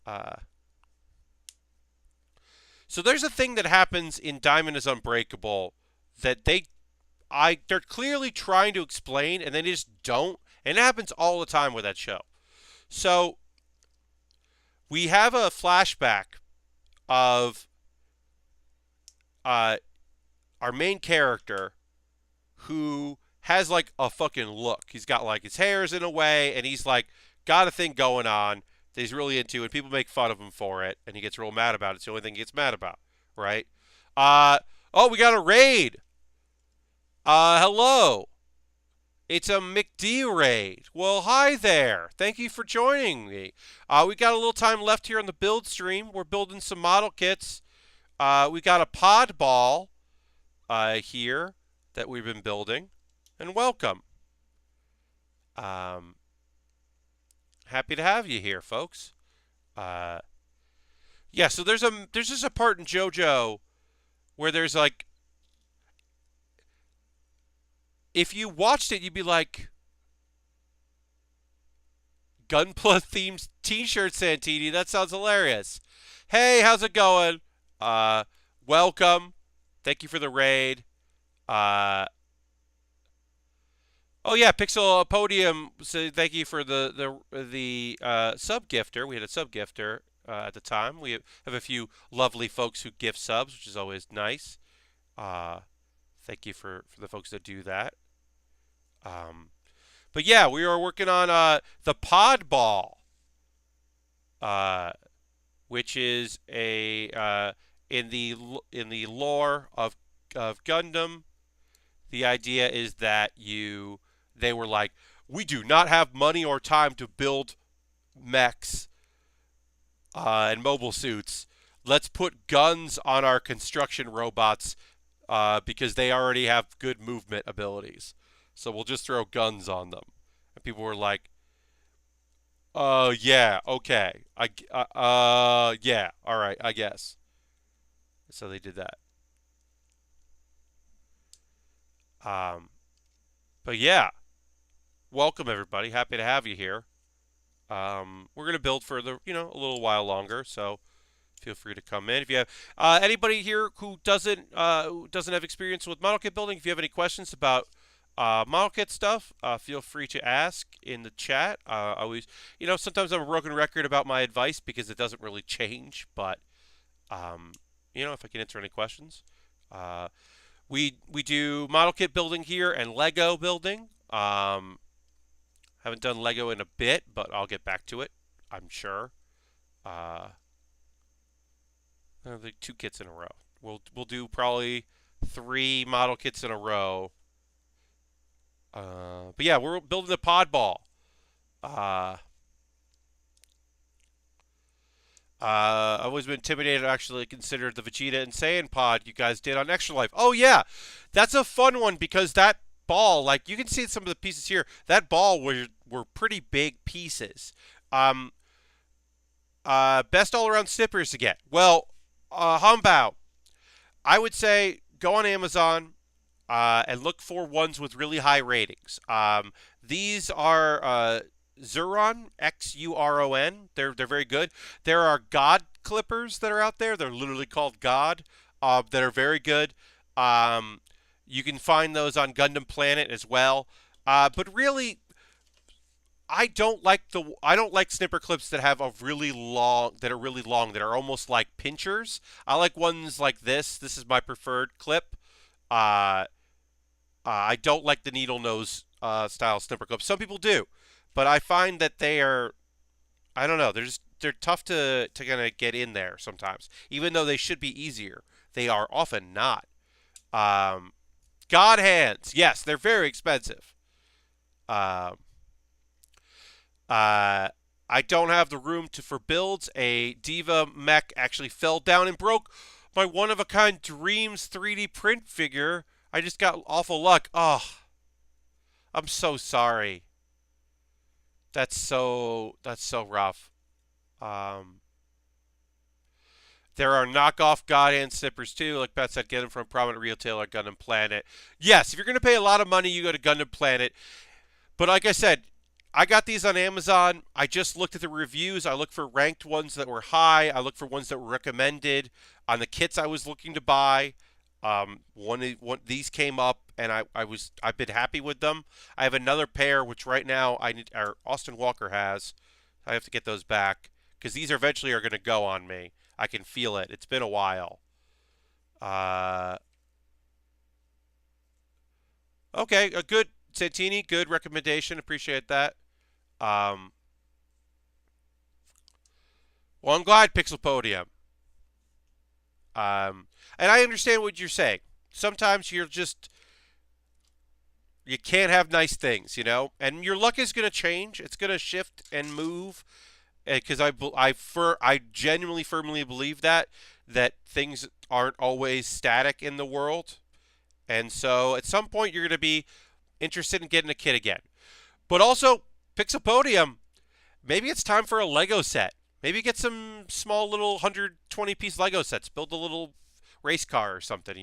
Uh, so there's a thing that happens in Diamond is Unbreakable that they they're clearly trying to explain and they just don't. And it happens all the time with that show. So we have a flashback of our main character who has like a fucking look. He's got like his hair's in a way, and he's like got a thing going on that he's really into, and people make fun of him for it, and he gets real mad about it. It's the only thing he gets mad about, right? Oh, we got a raid. Hello. It's a McD raid. Well, hi there. Thank you for joining me. We got a little time left here on the build stream. We're building some model kits. We got a pod ball here that we've been building. And welcome. Happy to have you here, folks. Yeah, so there's just a part in JoJo where there's like, if you watched it, you'd be like, Gunpla themed t-shirt, Santini. That sounds hilarious. Hey, how's it going? Welcome. Thank you for the raid. Oh yeah, Pixel Podium. So thank you for the sub gifter. We had a sub gifter at the time. We have a few lovely folks who gift subs, which is always nice. Thank you for the folks that do that. But yeah, we are working on the pod ball, which is a in the lore of Gundam. The idea is that they were like, we do not have money or time to build mechs and mobile suits. Let's put guns on our construction robots because they already have good movement abilities. So we'll just throw guns on them. And people were like, yeah, okay. Yeah, all right, I guess. So they did that. But yeah, welcome everybody. Happy to have you here. We're gonna build for a little while longer, so feel free to come in. If you have anybody here who doesn't have experience with model kit building, if you have any questions about model kit stuff, feel free to ask in the chat. Always, sometimes I'm a broken record about my advice because it doesn't really change, but if I can answer any questions. We do model kit building here and Lego building. Haven't done Lego in a bit, but I'll get back to it, I'm sure. I think 2 kits in a row. We'll do probably 3 model kits in a row. But yeah, we're building the pod ball. I've always been intimidated. I actually considered the Vegeta and Saiyan pod you guys did on Extra Life. Oh yeah, that's a fun one because that ball, like you can see some of the pieces here. That ball were pretty big pieces. Best all around snippers to get. Well, Humbao, I would say go on Amazon and look for ones with really high ratings. These are Xuron, Xuron. They're very good. There are God clippers that are out there. They're literally called God. That are very good. You can find those on Gundam Planet as well. But really, I don't like snipper clips that have that are really long, that are almost like pinchers. I like ones like this. This is my preferred clip. I don't like the needle nose style snipper clips. Some people do, but I find that they are, I don't know, they're tough to kind of get in there sometimes. Even though they should be easier, they are often not. God hands, yes, they're very expensive. I don't have the room for builds. A Diva mech actually fell down and broke my one-of-a-kind Dreams 3D print figure. I just got awful luck. Oh, I'm so sorry. That's so rough. There are knockoff God hand snippers too. Like Pat said, get them from a prominent retailer, Gundam Planet. Yes, if you're going to pay a lot of money, you go to Gundam Planet. But like I said, I got these on Amazon. I just looked at the reviews. I looked for ranked ones that were high. I looked for ones that were recommended on the kits I was looking to buy. These came up, and I've been happy with them. I have another pair which right now our Austin Walker has. I have to get those back because these eventually are going to go on me. I can feel it. It's been a while. Uh, okay, a good Santini, good recommendation. Appreciate that. Um, well, I'm glad Pixel Podium. And I understand what you're saying. Sometimes you can't have nice things, and your luck is going to change. It's going to shift and move because I genuinely firmly believe that things aren't always static in the world, and so at some point you're going to be interested in getting a kit again. But also, Pixel Podium, maybe it's time for a Lego set. Maybe get some small little 120-piece Lego sets. Build a little race car or something,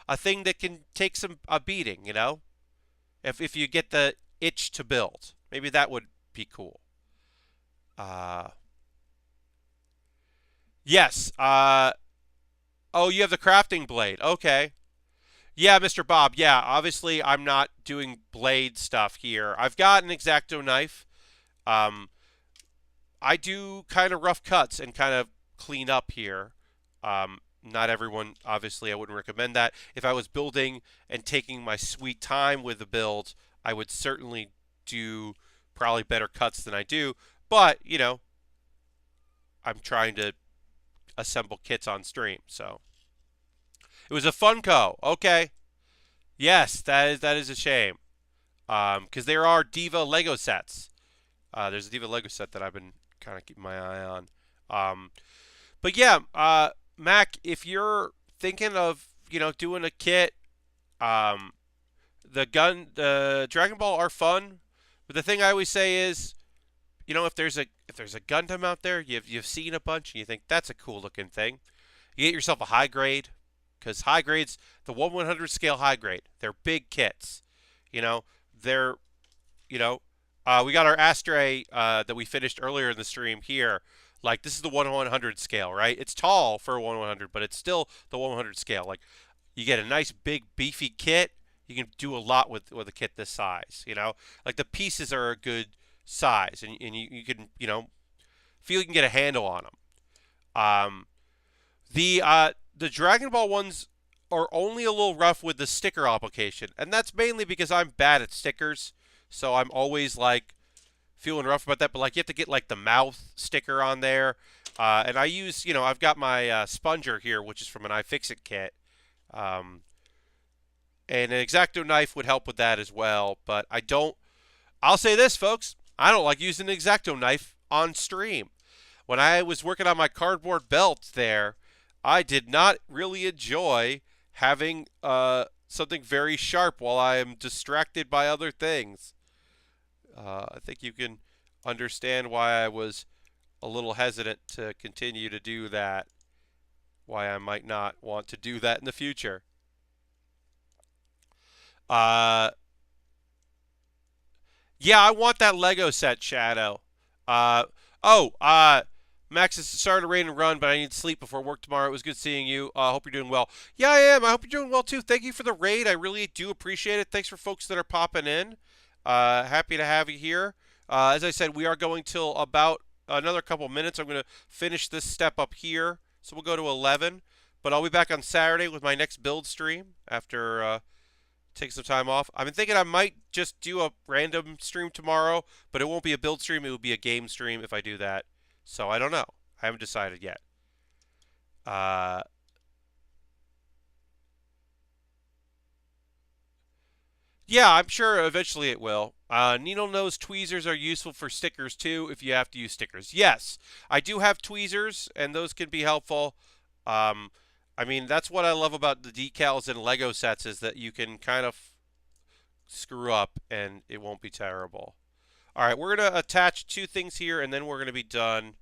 a thing that can take a beating, if you get the itch to build. Maybe that would be cool. Uh, yes. Oh, you have the crafting blade. Okay. Yeah, Mr. Bob. Yeah, obviously I'm not doing blade stuff here. I've got an X-Acto knife. Um, I do kind of rough cuts and kind of clean up here. Not everyone, obviously, I wouldn't recommend that. If I was building and taking my sweet time with the build, I would certainly do probably better cuts than I do. But, I'm trying to assemble kits on stream, so. It was a Funko. Okay. Yes, that is a shame. Because there are Diva Lego sets. There's a Diva Lego set that I've been kind of keeping my eye on. But yeah, Mac, if you're thinking of doing a kit, um, the Dragon Ball are fun. But the thing I always say is, if there's a Gundam out there, you've seen a bunch and you think that's a cool looking thing, you get yourself a high grade, because high grades, the 1/100 scale high grade, they're big kits. They're we got our Astray that we finished earlier in the stream here. Like, this is the 1/100 scale, right? It's tall for a 1/100, but it's still the 1/100 scale. Like, you get a nice big beefy kit. You can do a lot with a kit this size. Like the pieces are a good size, and you can feel you can get a handle on them. The Dragon Ball ones are only a little rough with the sticker application, and that's mainly because I'm bad at stickers. So I'm always like feeling rough about that. But like, you have to get like the mouth sticker on there, and I use I've got my sponger here, which is from an iFixit kit, and an X-Acto knife would help with that as well. But I don't. I'll say this, folks. I don't like using an X-Acto knife on stream. When I was working on my cardboard belt there, I did not really enjoy having something very sharp while I am distracted by other things. I think you can understand why I was a little hesitant to continue to do that, why I might not want to do that in the future. Yeah, I want that Lego set, Shadow. Uh, Max, it's starting to rain and run, but I need sleep before work tomorrow. It was good seeing you. I hope you're doing well. Yeah, I am. I hope you're doing well, too. Thank you for the raid. I really do appreciate it. Thanks for folks that are popping in. Happy to have you here. As I said, we are going till about another couple minutes. I'm going to finish this step up here, so we'll go to 11. But I'll be back on Saturday with my next build stream after taking some time off. I've been thinking I might just do a random stream tomorrow, but it won't be a build stream. It will be a game stream if I do that. So I don't know. I haven't decided yet. Yeah, I'm sure eventually it will. Needle nose tweezers are useful for stickers too if you have to use stickers. Yes, I do have tweezers, and those can be helpful. Um, I mean, that's what I love about the decals and Lego sets is that you can kind of screw up and it won't be terrible. All right, we're going to attach two things here, and then we're going to be done.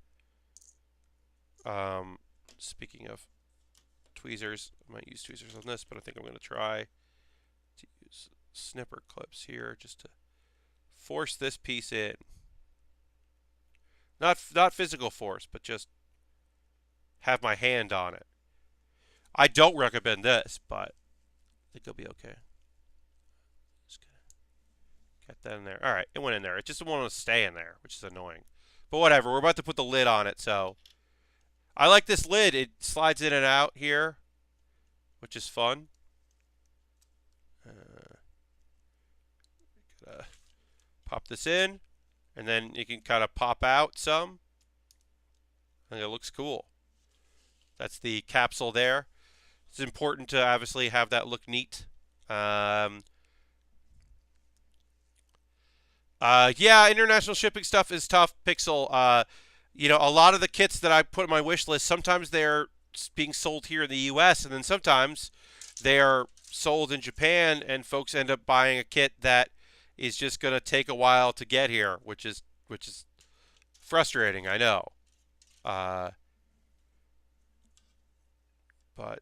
Speaking of tweezers, I might use tweezers on this, but I think I'm going to try to use snipper clips here just to force this piece in. Not physical force, but just have my hand on it. I don't recommend this, but I think it'll be okay. Just get that in there. All right, it went in there. It just won't stay in there, which is annoying. But whatever. We're about to put the lid on it, so I like this lid. It slides in and out here, which is fun. Gotta pop this in, and then you can kind of pop out some. I think it looks cool. That's the capsule there. It's important to obviously have that look neat. Yeah, international shipping stuff is tough. Pixel. A lot of the kits that I put on my wish list, sometimes they're being sold here in the U.S. and then sometimes they're sold in Japan, and folks end up buying a kit that is just going to take a while to get here, which is frustrating. I know. But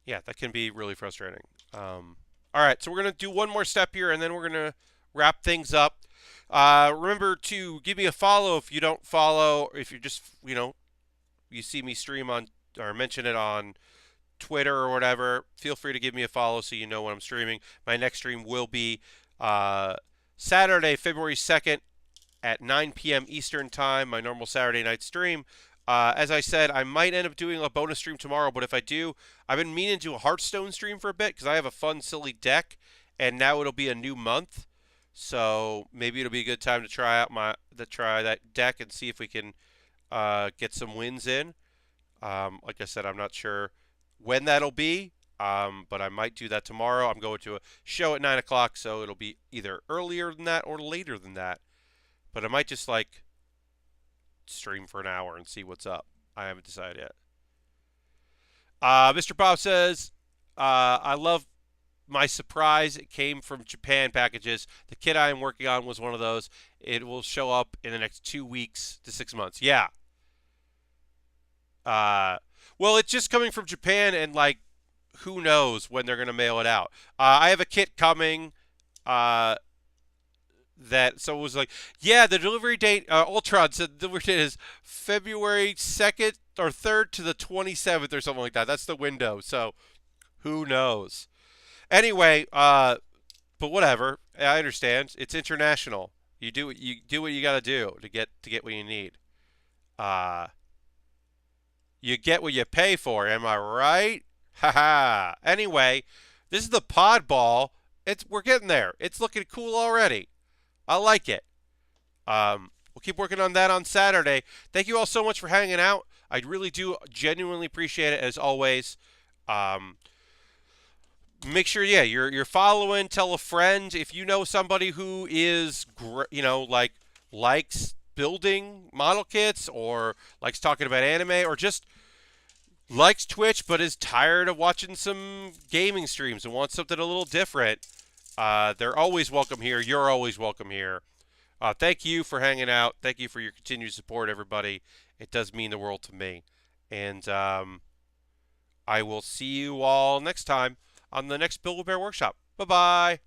yeah, that can be really frustrating. All right, so we're going to do one more step here, and then we're going to wrap things up. Remember to give me a follow if you don't follow, if you're just, you see me stream on or mention it on Twitter or whatever. Feel free to give me a follow so you know when I'm streaming. My next stream will be Saturday, February 2nd at 9 p.m. Eastern Time, my normal Saturday night stream. As I said, I might end up doing a bonus stream tomorrow, but if I do, I've been meaning to do a Hearthstone stream for a bit because I have a fun, silly deck, and now it'll be a new month, so maybe it'll be a good time to try that deck and see if we can get some wins in. Like I said, I'm not sure when that'll be, but I might do that tomorrow. I'm going to a show at 9 o'clock, so it'll be either earlier than that or later than that. But I might just stream for an hour and see what's up. I haven't decided yet. Mr. Bob says, I love my surprise. It came from Japan packages. The kit I am working on was one of those. It will show up in the next 2 weeks to 6 months. Yeah. Well, it's just coming from Japan, and who knows when they're going to mail it out. I have a kit coming. So it was the delivery date, Ultron said the delivery date is February 2nd or 3rd to the 27th or something like that. That's the window, so who knows. Anyway, but whatever. I understand. It's international. You do what you got to do to get what you need. You get what you pay for, am I right? Haha. Anyway, this is the pod ball. We're getting there. It's looking cool already. I like it. We'll keep working on that on Saturday. Thank you all so much for hanging out. I really do genuinely appreciate it, as always. Make sure, you're following. Tell a friend if you know somebody who is, likes building model kits or likes talking about anime or just likes Twitch but is tired of watching some gaming streams and wants something a little different. They're always welcome here. You're always welcome here. Thank you for hanging out. Thank you for your continued support, everybody. It does mean the world to me. And I will see you all next time on the next Baer Workshop. Bye-bye.